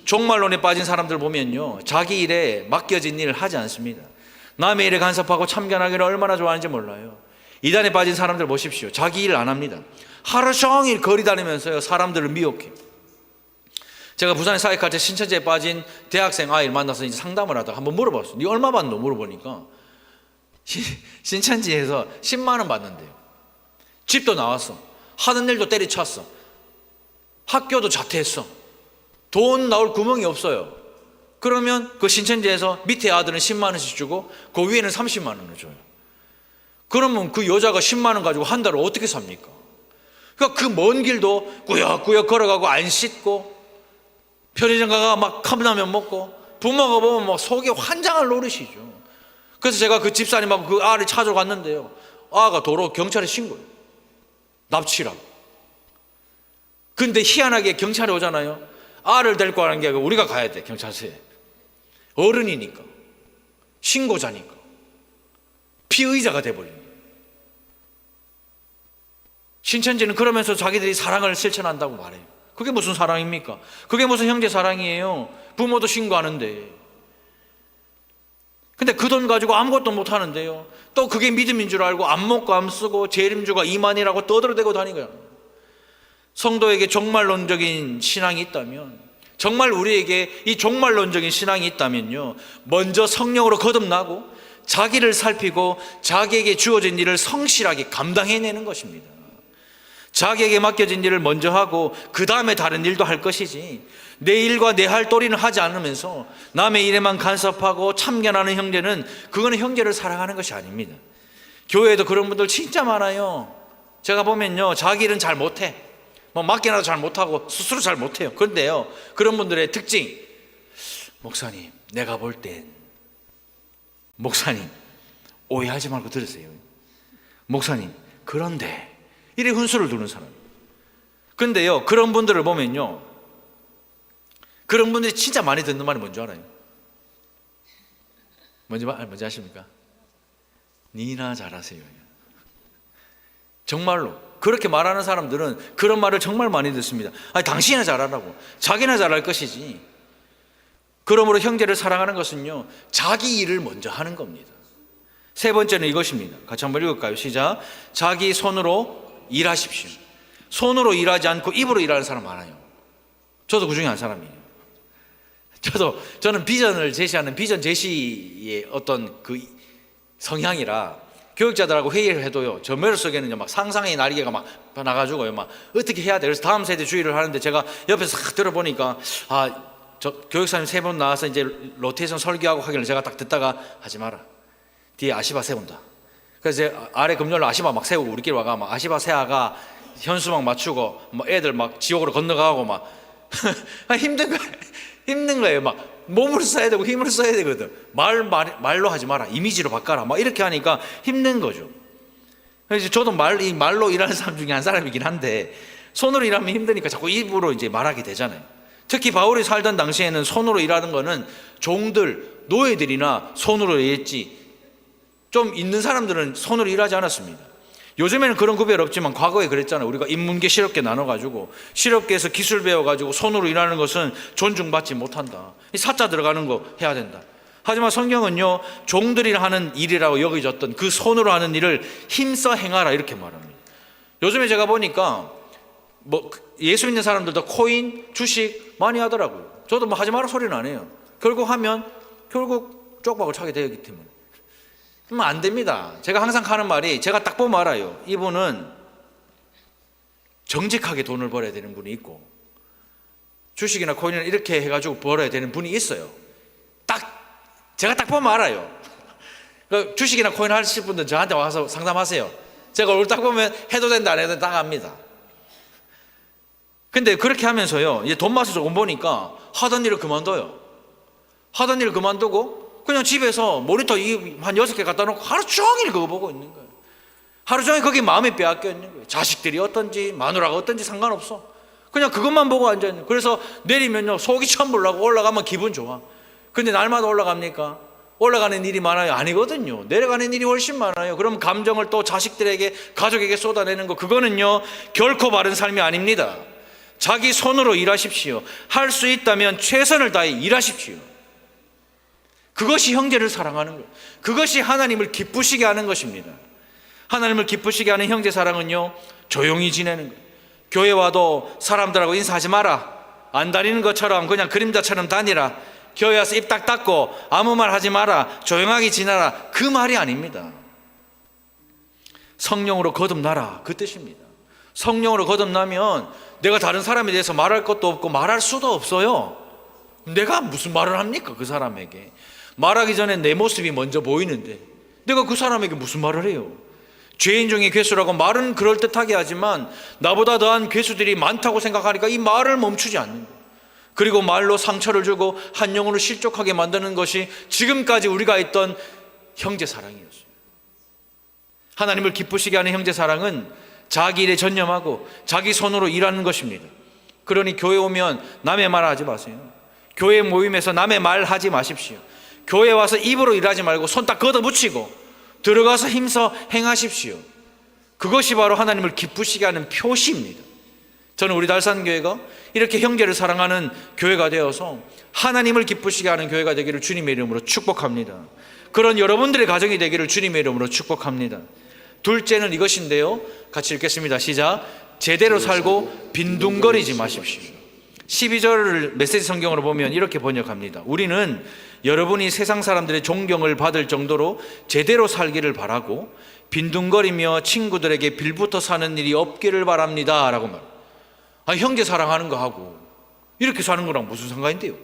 종말론에 빠진 사람들 보면요, 자기 일에 맡겨진 일을 하지 않습니다. 남의 일에 간섭하고 참견하기를 얼마나 좋아하는지 몰라요. 이단에 빠진 사람들 보십시오. 자기 일 안 합니다. 하루 종일 거리 다니면서요, 사람들을 미혹해요. 제가 부산에 사역할 때 신천지에 빠진 대학생 아이를 만나서 이제 상담을 하다가 한번 물어봤어요. 네 얼마 받노? 물어보니까 신천지에서 10만 원 받는데요. 집도 나왔어. 하는 일도 때리쳤어. 학교도 자퇴했어. 돈 나올 구멍이 없어요. 그러면 그 신천지에서 밑에 아들은 10만 원씩 주고 그 위에는 30만 원을 줘요. 그러면 그 여자가 10만 원 가지고 한 달을 어떻게 삽니까? 그러니까 그 먼 길도 꾸역꾸역 걸어가고 안 씻고 편의점 가가 막 컵라면 먹고 부모가 보면 막 속이 환장할 노릇이죠. 그래서 제가 그 집사님하고 그 아를 찾으러 갔는데요, 아가 도로 경찰에 신고해요. 납치라고. 근데 희한하게 경찰이 오잖아요. 아를 데리고 가는 게 아니고 우리가 가야 돼. 경찰서에. 어른이니까, 신고자니까, 피의자가 돼버려요. 신천지는 그러면서 자기들이 사랑을 실천한다고 말해요. 그게 무슨 사랑입니까? 그게 무슨 형제 사랑이에요? 부모도 신고하는데. 근데 그 돈 가지고 아무것도 못 하는데요, 또 그게 믿음인 줄 알고 안 먹고 안 쓰고 재림주가 이만이라고 떠들어대고 다니고요. 성도에게 종말론적인 신앙이 있다면, 정말 우리에게 이 종말론적인 신앙이 있다면요, 먼저 성령으로 거듭나고 자기를 살피고 자기에게 주어진 일을 성실하게 감당해내는 것입니다. 자기에게 맡겨진 일을 먼저 하고 그 다음에 다른 일도 할 것이지, 내 일과 내 할 도리는 하지 않으면서 남의 일에만 간섭하고 참견하는 형제는, 그거는 형제를 사랑하는 것이 아닙니다. 교회에도 그런 분들 진짜 많아요. 제가 보면요, 자기 일은 잘 못해, 뭐 맡겨놔도 잘 못하고 스스로 잘 못해요. 그런데요, 그런 분들의 특징, 목사님 내가 볼 땐, 목사님 오해하지 말고 들으세요, 목사님 그런데, 이래 훈수를 두는 사람. 근데요, 그런 분들을 보면요, 그런 분들이 진짜 많이 듣는 말이 뭔지 알아요? 뭔지 아십니까? 니나 잘하세요. 정말로 그렇게 말하는 사람들은 그런 말을 정말 많이 듣습니다. 아니, 당신이나 잘하라고, 자기나 잘할 것이지. 그러므로 형제를 사랑하는 것은요, 자기 일을 먼저 하는 겁니다. 세 번째는 이것입니다. 같이 한번 읽을까요? 시작. 자기 손으로 일하십시오. 손으로 일하지 않고 입으로 일하는 사람 많아요. 저도 그 중에 한 사람이에요. 저는 비전을 제시하는 비전 제시의 어떤 그 성향이라, 교육자들하고 회의를 해도요, 저 머릿속에는요 막 상상의 날개가 막 나가지고요, 막 어떻게 해야 돼. 그래서 다음 세대 주의를 하는데, 제가 옆에서 싹 들어보니까, 저 교육사님 세 분 나와서 이제 로테이션 설교하고 하길래 제가 딱 듣다가, 하지 마라, 뒤에 아시바 세운다. 그래서 제 아래 금요일로 아시바 막 세우고, 우리끼리 와가 막 아시바 세아가 현수 막 맞추고, 뭐 애들 막 지옥으로 건너가고 막 힘든 거예요. 막 몸을 써야 되고 힘을 써야 되거든. 말로 하지 마라, 이미지로 바꿔라, 막 이렇게 하니까 힘든 거죠. 그래서 저도 말로 일하는 사람 중에 한 사람이긴 한데, 손으로 일하면 힘드니까 자꾸 입으로 이제 말하게 되잖아요. 특히 바울이 살던 당시에는 손으로 일하는 거는 종들, 노예들이나 손으로 일했지, 좀 있는 사람들은 손으로 일하지 않았습니다. 요즘에는 그런 구별 없지만 과거에 그랬잖아요. 우리가 인문계 실업계 나눠가지고, 실업계에서 기술 배워가지고 손으로 일하는 것은 존중받지 못한다, 사자 들어가는 거 해야 된다. 하지만 성경은요, 종들이 하는 일이라고 여겨졌던 그 손으로 하는 일을 힘써 행하라, 이렇게 말합니다. 요즘에 제가 보니까 뭐 예수 믿는 사람들도 코인, 주식 많이 하더라고요. 저도 뭐 하지 마라 소리는 안 해요. 결국 하면 쪽박을 차게 되기 때문에. 그러면 안 됩니다. 제가 항상 하는 말이, 제가 딱 보면 알아요. 이분은 정직하게 돈을 벌어야 되는 분이 있고, 주식이나 코인을 이렇게 해가지고 벌어야 되는 분이 있어요. 제가 딱 보면 알아요. 주식이나 코인 하실 분들 저한테 와서 상담하세요. 제가 오늘 딱 보면 해도 된다 안 해도 된다 압니다. 근데 그렇게 하면서요, 이제 돈 맛을 조금 보니까 하던 일을 그만둬요. 하던 일을 그만두고 그냥 집에서 모니터 한 6개 갖다 놓고 하루 종일 그거 보고 있는 거예요. 하루 종일 거기 마음이 빼앗겨 있는 거예요. 자식들이 어떤지, 마누라가 어떤지 상관없어. 그냥 그것만 보고 앉아있는 거예요. 그래서 내리면요, 속이 천불나고 올라가면 기분 좋아. 근데 날마다 올라갑니까? 올라가는 일이 많아요? 아니거든요. 내려가는 일이 훨씬 많아요. 그럼 감정을 또 자식들에게, 가족에게 쏟아내는 거, 그거는요 결코 바른 삶이 아닙니다. 자기 손으로 일하십시오. 할 수 있다면 최선을 다해 일하십시오. 그것이 형제를 사랑하는 거예요. 그것이 하나님을 기쁘시게 하는 것입니다. 하나님을 기쁘시게 하는 형제 사랑은요, 조용히 지내는 거예요. 교회 와도 사람들하고 인사하지 마라, 안 다니는 것처럼 그냥 그림자처럼 다니라, 교회 와서 입 딱 닫고 아무 말 하지 마라, 조용하게 지내라, 그 말이 아닙니다. 성령으로 거듭나라, 그 뜻입니다. 성령으로 거듭나면 내가 다른 사람에 대해서 말할 것도 없고 말할 수도 없어요. 내가 무슨 말을 합니까? 그 사람에게 말하기 전에 내 모습이 먼저 보이는데 내가 그 사람에게 무슨 말을 해요? 죄인 중에 괴수라고 말은 그럴듯하게 하지만 나보다 더한 괴수들이 많다고 생각하니까 이 말을 멈추지 않는 거예요. 그리고 말로 상처를 주고 한 영혼을 실족하게 만드는 것이 지금까지 우리가 했던 형제 사랑이었어요. 하나님을 기쁘시게 하는 형제 사랑은 자기 일에 전념하고 자기 손으로 일하는 것입니다. 그러니 교회 오면 남의 말 하지 마세요. 교회 모임에서 남의 말 하지 마십시오. 교회 와서 입으로 일하지 말고 손 딱 걷어붙이고 들어가서 힘써 행하십시오. 그것이 바로 하나님을 기쁘시게 하는 표시입니다. 저는 우리 달산교회가 이렇게 형제를 사랑하는 교회가 되어서 하나님을 기쁘시게 하는 교회가 되기를 주님의 이름으로 축복합니다. 그런 여러분들의 가정이 되기를 주님의 이름으로 축복합니다. 둘째는 이것인데요, 같이 읽겠습니다. 시작. 제대로 살고 빈둥거리지 마십시오. 12절을 메시지 성경으로 보면 이렇게 번역합니다. 우리는 여러분이 세상 사람들의 존경을 받을 정도로 제대로 살기를 바라고 빈둥거리며 친구들에게 빌붙어 사는 일이 없기를 바랍니다 라고 말합니다. 형제 사랑하는 거 하고 이렇게 사는 거랑 무슨 상관인데요?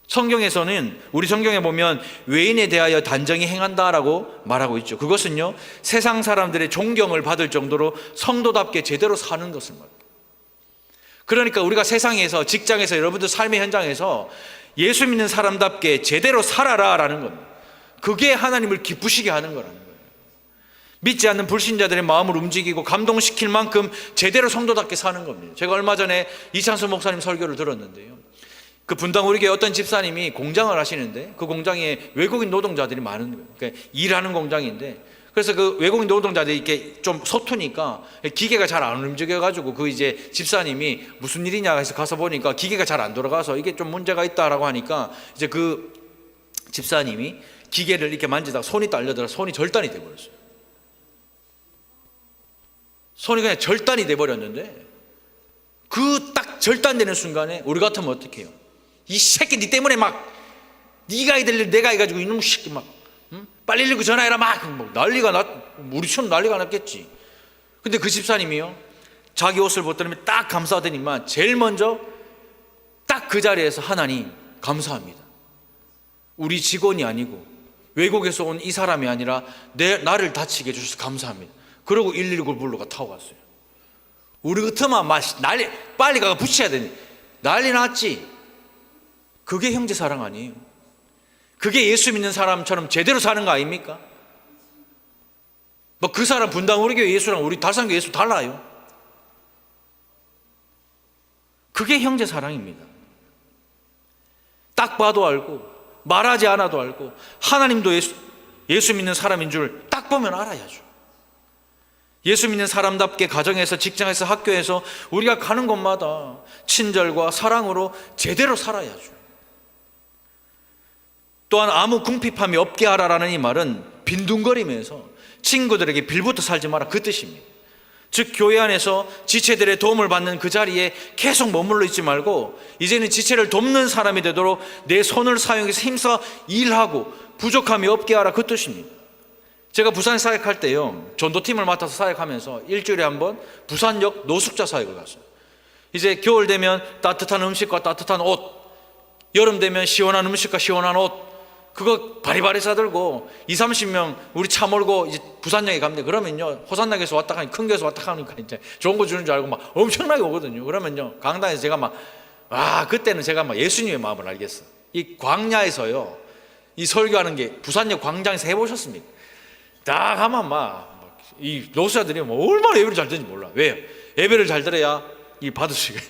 성경에서는, 우리 성경에 보면 외인에 대하여 단정히 행한다라고 말하고 있죠. 그것은요, 세상 사람들의 존경을 받을 정도로 성도답게 제대로 사는 것을 말합니다. 그러니까 우리가 세상에서, 직장에서, 여러분들 삶의 현장에서 예수 믿는 사람답게 제대로 살아라라는 겁니다. 그게 하나님을 기쁘시게 하는 거라는 거예요. 믿지 않는 불신자들의 마음을 움직이고 감동시킬 만큼 제대로 성도답게 사는 겁니다. 제가 얼마 전에 이찬수 목사님 설교를 들었는데요, 그 분당 우리 교회 어떤 집사님이 공장을 하시는데 그 공장에 외국인 노동자들이 많은 거예요. 그러니까 일하는 공장인데, 그래서 그 외국인 노동자들이 이렇게 좀 서투니까 기계가 잘 안 움직여가지고 그 이제 집사님이 무슨 일이냐 해서 가서 보니까 기계가 잘 안 돌아가서 이게 좀 문제가 있다라고 하니까 이제 그 집사님이 기계를 이렇게 만지다가 손이 딸려들어 손이 절단이 돼버렸어요. 손이 그냥 절단이 돼버렸는데, 그 딱 절단되는 순간에 우리 같으면 어떻게 해요? 이 새끼 니 때문에 막 니가 해야 될 일 내가 해가지고 이놈 새끼 막 빨리 119 전화해라 막 난리가 우리 촌 난리가 났겠지. 근데 그 집사님이요, 자기 옷을 벗더니 딱 감싸더니만 제일 먼저 딱 그 자리에서 하나님 감사합니다. 우리 직원이 아니고 외국에서 온 이 사람이 아니라 나를 다치게 해주셔서 감사합니다. 그러고 119 불러가 타고 갔어요. 우리 같으면 막 난리, 빨리 가서 붙여야 되니 난리 났지. 그게 형제 사랑 아니에요? 그게 예수 믿는 사람처럼 제대로 사는 거 아닙니까? 뭐 그 사람 분당 우리 교회 예수랑 우리 달산교 예수 달라요. 그게 형제 사랑입니다. 딱 봐도 알고 말하지 않아도 알고 하나님도 예수 믿는 사람인 줄 딱 보면 알아야죠. 예수 믿는 사람답게 가정에서, 직장에서, 학교에서 우리가 가는 곳마다 친절과 사랑으로 제대로 살아야죠. 또한 아무 궁핍함이 없게 하라라는 이 말은 빈둥거리면서 친구들에게 빌붙어 살지 마라, 그 뜻입니다. 즉 교회 안에서 지체들의 도움을 받는 그 자리에 계속 머물러 있지 말고 이제는 지체를 돕는 사람이 되도록 내 손을 사용해서 힘써 일하고 부족함이 없게 하라, 그 뜻입니다. 제가 부산 사역할 때요, 전도팀을 맡아서 사역하면서 일주일에 한 번 부산역 노숙자 사역을 갔어요. 이제 겨울 되면 따뜻한 음식과 따뜻한 옷, 여름 되면 시원한 음식과 시원한 옷, 그거 바리바리 싸들고 20-30명 우리 차 몰고 이제 부산역에 갑니다. 그러면요, 호산역에서 왔다 가니, 큰 교에서 왔다 가니까 이제 좋은 거 주는 줄 알고 막 엄청나게 오거든요. 그러면요, 강당에서 제가 막, 그때는 제가 막 예수님의 마음을 알겠어. 이 광야에서요, 이 설교하는 게 부산역 광장에서 해보셨습니까? 딱 하면 이 노수자들이 얼마나 예배를 잘 듣는지 몰라. 왜요? 예배를 잘 들어야 이 받을 수 있게.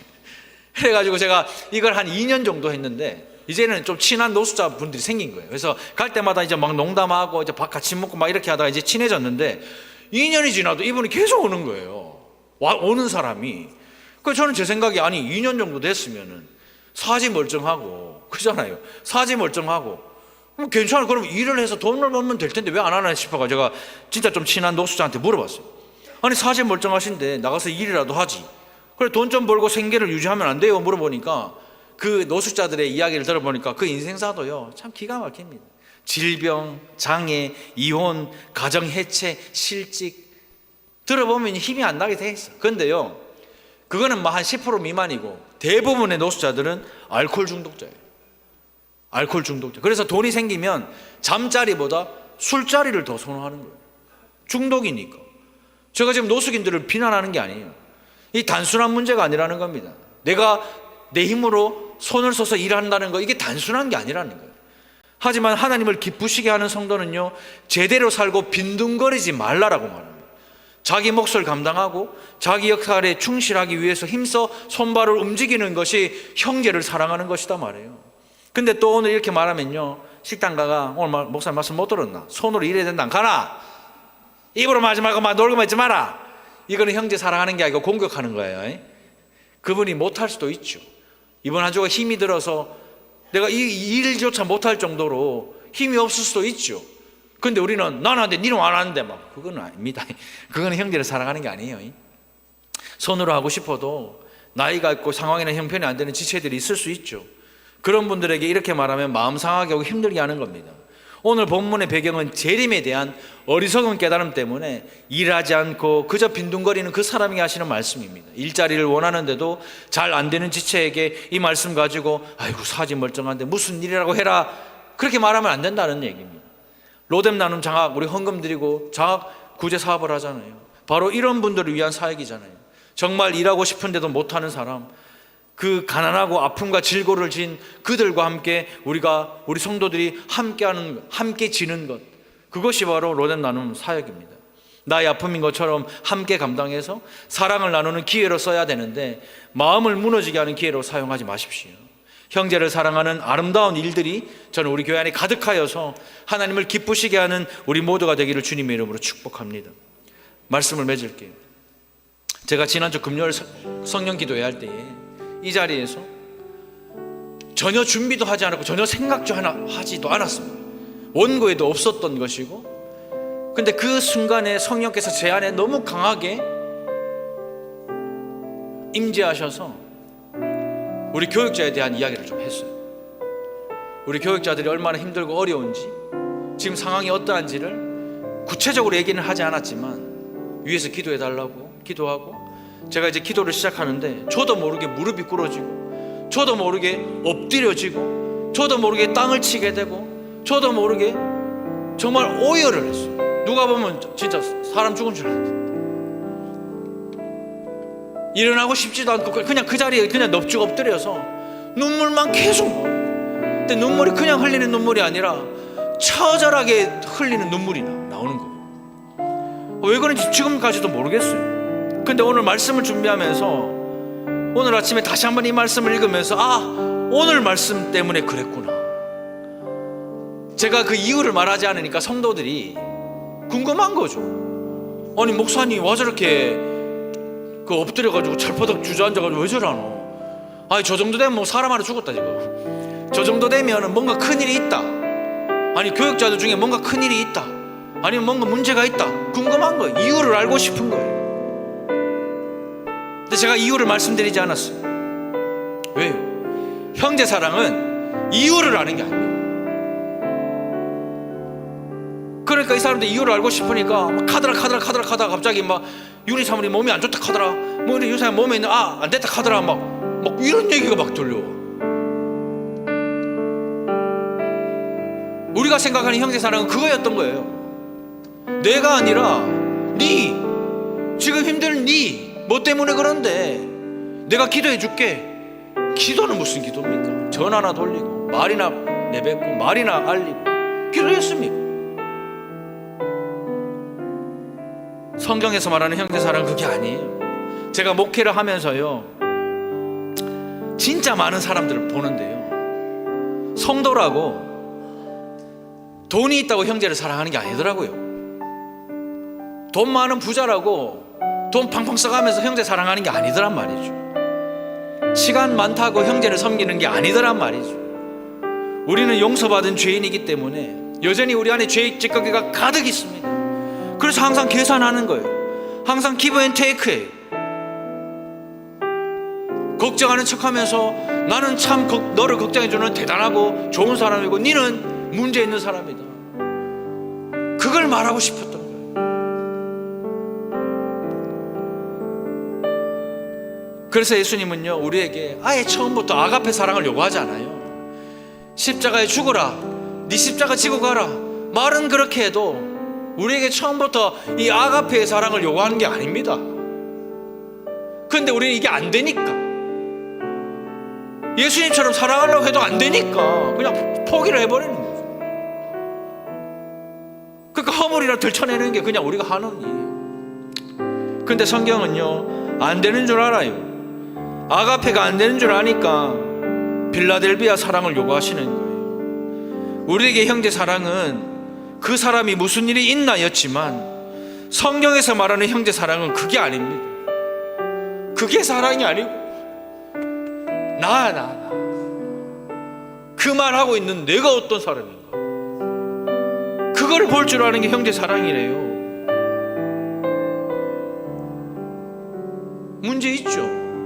그래가지고 제가 이걸 한 2년 정도 했는데, 이제는 좀 친한 노숙자 분들이 생긴 거예요. 그래서 갈 때마다 이제 막 농담하고 이제 밥 같이 먹고 막 이렇게 하다가 이제 친해졌는데, 2년이 지나도 이분이 계속 오는 거예요. 오는 사람이. 그래서 저는 제 생각에, 아니 2년 정도 됐으면은 사지 멀쩡하고, 그잖아요. 사지 멀쩡하고 괜찮아, 그럼 일을 해서 돈을 벌면 될 텐데 왜 안 하나 싶어가 제가 진짜 좀 친한 노숙자한테 물어봤어요. 아니 사지 멀쩡하신데 나가서 일이라도 하지, 그래 돈 좀 벌고 생계를 유지하면 안 돼요? 물어보니까, 그 노숙자들의 이야기를 들어보니까 그 인생사도요 참 기가 막힙니다. 질병, 장애, 이혼, 가정 해체, 실직, 들어보면 힘이 안 나게 돼 있어. 그런데요, 그거는 한 10% 미만이고 대부분의 노숙자들은 알코올 중독자예요. 알코올 중독자. 그래서 돈이 생기면 잠자리보다 술자리를 더 선호하는 거예요. 중독이니까. 제가 지금 노숙인들을 비난하는 게 아니에요. 이 단순한 문제가 아니라는 겁니다. 내가 내 힘으로 손을 써서 일한다는 거, 이게 단순한 게 아니라는 거예요. 하지만 하나님을 기쁘시게 하는 성도는요, 제대로 살고 빈둥거리지 말라라고 말합니다. 자기 몫을 감당하고 자기 역할에 충실하기 위해서 힘써 손발을 움직이는 것이 형제를 사랑하는 것이다 말이에요. 근데 또 오늘 이렇게 말하면요, 식당 가가 오늘 목사님 말씀 못 들었나? 손으로 일해야 된다, 가라! 입으로 하지 말고 막 놀고만 있지 마라! 이거는 형제 사랑하는 게 아니고 공격하는 거예요. 그분이 못할 수도 있죠. 이번 한 주가 힘이 들어서 내가 이 일조차 못할 정도로 힘이 없을 수도 있죠. 근데 우리는 나는 하는데 니는 안 하는데 막, 그건 아닙니다. 그거는 형제를 사랑하는 게 아니에요. 손으로 하고 싶어도 나이가 있고 상황이나 형편이 안 되는 지체들이 있을 수 있죠. 그런 분들에게 이렇게 말하면 마음 상하게 하고 힘들게 하는 겁니다. 오늘 본문의 배경은 재림에 대한 어리석은 깨달음 때문에 일하지 않고 그저 빈둥거리는 그 사람에게 하시는 말씀입니다. 일자리를 원하는데도 잘 안 되는 지체에게 이 말씀 가지고 아이고 사지 멀쩡한데 무슨 일이라고 해라, 그렇게 말하면 안 된다는 얘기입니다. 로뎀 나눔 장학, 우리 헌금 드리고 장학 구제 사업을 하잖아요. 바로 이런 분들을 위한 사역이잖아요. 정말 일하고 싶은데도 못하는 사람, 그 가난하고 아픔과 질고를 진 그들과 함께 우리 성도들이 함께 지는 것, 그것이 바로 로뎀 나눔 사역입니다. 나의 아픔인 것처럼 함께 감당해서 사랑을 나누는 기회로 써야 되는데 마음을 무너지게 하는 기회로 사용하지 마십시오. 형제를 사랑하는 아름다운 일들이 저는 우리 교회 안에 가득하여서 하나님을 기쁘시게 하는 우리 모두가 되기를 주님의 이름으로 축복합니다. 말씀을 맺을게요. 제가 지난주 금요일 성령 기도회 할 때에 이 자리에서 전혀 준비도 하지 않았고 전혀 생각도 하지도 않았습니다. 원고에도 없었던 것이고, 근데 그 순간에 성령께서 제 안에 너무 강하게 임재하셔서 우리 교육자에 대한 이야기를 좀 했어요. 우리 교육자들이 얼마나 힘들고 어려운지, 지금 상황이 어떠한지를 구체적으로 얘기는 하지 않았지만 위에서 기도해달라고 기도하고, 제가 이제 기도를 시작하는데 저도 모르게 무릎이 꿇어지고, 저도 모르게 엎드려지고, 저도 모르게 땅을 치게 되고, 저도 모르게 정말 오열을 했어요. 누가 보면 진짜 사람 죽은 줄 알았어요. 일어나고 싶지도 않고 그냥 그 자리에 그냥 넙죽 엎드려서 눈물만 계속 나와요. 근데 눈물이 그냥 흘리는 눈물이 아니라 처절하게 흘리는 눈물이 나오는 거예요. 왜 그런지 지금까지도 모르겠어요. 근데 오늘 말씀을 준비하면서 오늘 아침에 다시 한번 이 말씀을 읽으면서 오늘 말씀 때문에 그랬구나. 제가 그 이유를 말하지 않으니까 성도들이 궁금한 거죠. 아니 목사님 와 저렇게 엎드려가지고 철퍼덕 주저앉아가지고 왜 저러노? 아니 저 정도 되면 뭐 사람 하나 죽었다 지금. 저 정도 되면 뭔가 큰일이 있다. 아니 교육자들 중에 뭔가 큰일이 있다. 아니면 뭔가 문제가 있다. 궁금한 거예요. 이유를 알고 싶은 거예요. 근데 제가 이유를 말씀드리지 않았어요. 왜요? 형제 사랑은 이유를 아는 게 아닙니다. 그러니까 이 사람들 이유를 알고 싶으니까 막 카더라 갑자기 막 유리사물이 몸이 안 좋다 카더라, 뭐 이런 유리사물 몸에 있는 안 됐다 카더라, 막 이런 얘기가 막 들려. 우리가 생각하는 형제 사랑은 그거였던 거예요. 내가 아니라 지금 힘든 뭐 때문에 그런데 내가 기도해 줄게. 기도는 무슨 기도입니까? 전화나 돌리고 말이나 내뱉고 말이나 알리고 기도했습니까? 성경에서 말하는 형제 사랑은 그게 아니에요. 제가 목회를 하면서요 진짜 많은 사람들을 보는데요, 성도라고 돈이 있다고 형제를 사랑하는 게 아니더라고요. 돈 많은 부자라고 돈 팡팡 써가면서 형제 사랑하는 게 아니더란 말이죠. 시간 많다고 형제를 섬기는 게 아니더란 말이죠. 우리는 용서받은 죄인이기 때문에 여전히 우리 안에 죄의 찌꺼기가 가득 있습니다. 그래서 항상 계산하는 거예요. 항상 기브 앤 테이크예요. 걱정하는 척하면서 나는 참 너를 걱정해주는 대단하고 좋은 사람이고 너는 문제 있는 사람이다. 그걸 말하고 싶었던 거예요. 그래서 예수님은요 우리에게 아예 처음부터 아가페 사랑을 요구하지 않아요. 십자가에 죽어라, 네 십자가 지고 가라, 말은 그렇게 해도 우리에게 처음부터 이 아가페의 사랑을 요구하는 게 아닙니다. 그런데 우리는 이게 안 되니까, 예수님처럼 사랑하려고 해도 안 되니까 그냥 포기를 해버리는 거죠. 그러니까 허물이라 들춰내는 게 그냥 우리가 하는 일. 근데 성경은요 안 되는 줄 알아요. 아가페가 안 되는 줄 아니까 빌라델비아 사랑을 요구하시는 거예요. 우리에게 형제 사랑은 그 사람이 무슨 일이 있나였지만 성경에서 말하는 형제 사랑은 그게 아닙니다. 그게 사랑이 아니고 그 말하고 있는 내가 어떤 사람인가, 그거를 볼 줄 아는 게 형제 사랑이래요. 문제 있죠.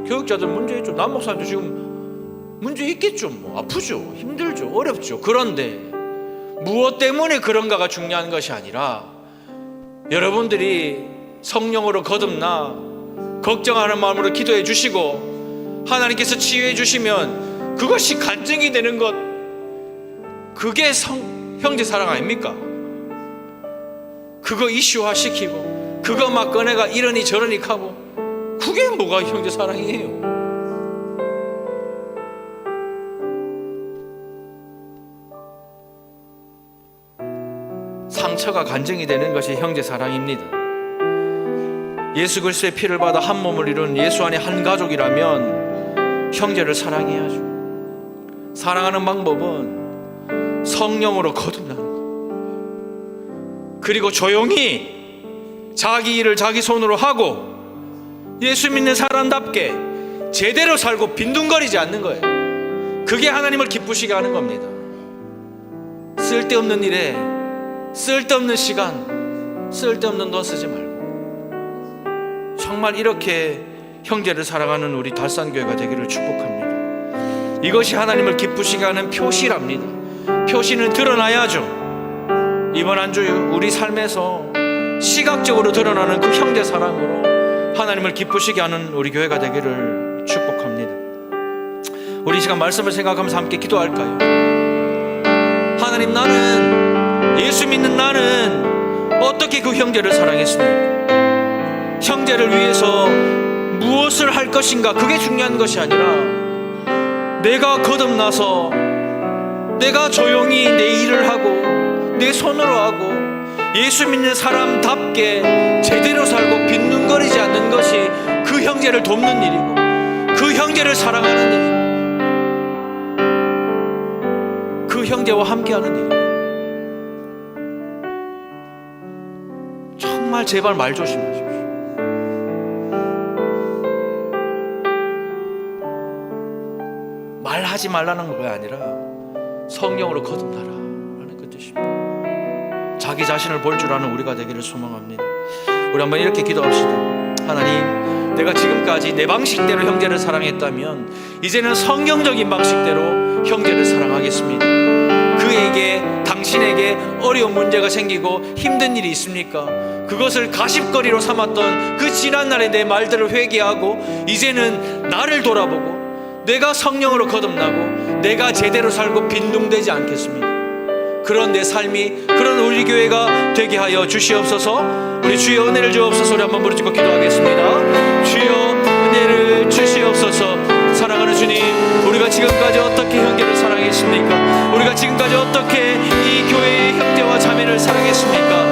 교육자들 문제 있죠. 남목사님도 지금 문제 있겠죠. 뭐 아프죠, 힘들죠, 어렵죠. 그런데 무엇 때문에 그런가가 중요한 것이 아니라 여러분들이 성령으로 거듭나 걱정하는 마음으로 기도해 주시고 하나님께서 치유해 주시면 그것이 간증이 되는 것, 그게 형제 사랑 아닙니까? 그거 이슈화 시키고 그거 막 꺼내가 이러니 저러니 하고, 그게 뭐가 형제 사랑이에요? 상처가 간증이 되는 것이 형제 사랑입니다. 예수 그리스도의 피를 받아 한 몸을 이룬 예수 안에 한 가족이라면 형제를 사랑해야죠. 사랑하는 방법은 성령으로 거듭나는 것, 그리고 조용히 자기 일을 자기 손으로 하고 예수 믿는 사람답게 제대로 살고 빈둥거리지 않는 거예요. 그게 하나님을 기쁘시게 하는 겁니다. 쓸데없는 일에 쓸데없는 시간, 쓸데없는 돈 쓰지 말고 정말 이렇게 형제를 사랑하는 우리 달산교회가 되기를 축복합니다. 이것이 하나님을 기쁘시게 하는 표시랍니다. 표시는 드러나야죠. 이번 한 주 우리 삶에서 시각적으로 드러나는 그 형제 사랑으로 하나님을 기쁘시게 하는 우리 교회가 되기를 축복합니다. 우리 이 시간 말씀을 생각하면서 함께 기도할까요? 하나님, 나는, 예수 믿는 나는 어떻게 그 형제를 사랑했습니까? 형제를 위해서 무엇을 할 것인가, 그게 중요한 것이 아니라 내가 거듭나서 내가 조용히 내 일을 하고 내 손으로 하고 예수 믿는 사람답게 제대로 살고 빈둥거리지 않는 것이 그 형제를 돕는 일이고 그 형제를 사랑하는 일이고 그 형제와 함께하는 일이고, 정말 제발 말 조심하십시오. 말하지 말라는 게 아니라 성령으로 거듭나라라는 그 뜻입니다. 자기 자신을 볼 줄 아는 우리가 되기를 소망합니다. 우리 한번 이렇게 기도합시다. 하나님, 내가 지금까지 내 방식대로 형제를 사랑했다면 이제는 성경적인 방식대로 형제를 사랑하겠습니다. 그에게, 당신에게 어려운 문제가 생기고 힘든 일이 있습니까? 그것을 가십거리로 삼았던 그 지난날의 내 말들을 회개하고 이제는 나를 돌아보고 내가 성령으로 거듭나고 내가 제대로 살고 빈둥대지 않겠습니다. 그런 내 삶이, 그런 우리 교회가 되게 하여 주시옵소서. 우리 주여 은혜를 주옵소서. 우리 한번 부르짖고 기도하겠습니다. 주여 은혜를 주시옵소서. 사랑하는 주님, 우리가 지금까지 어떻게 형제를 사랑했습니까? 우리가 지금까지 어떻게 이 교회의 형제와 자매를 사랑했습니까?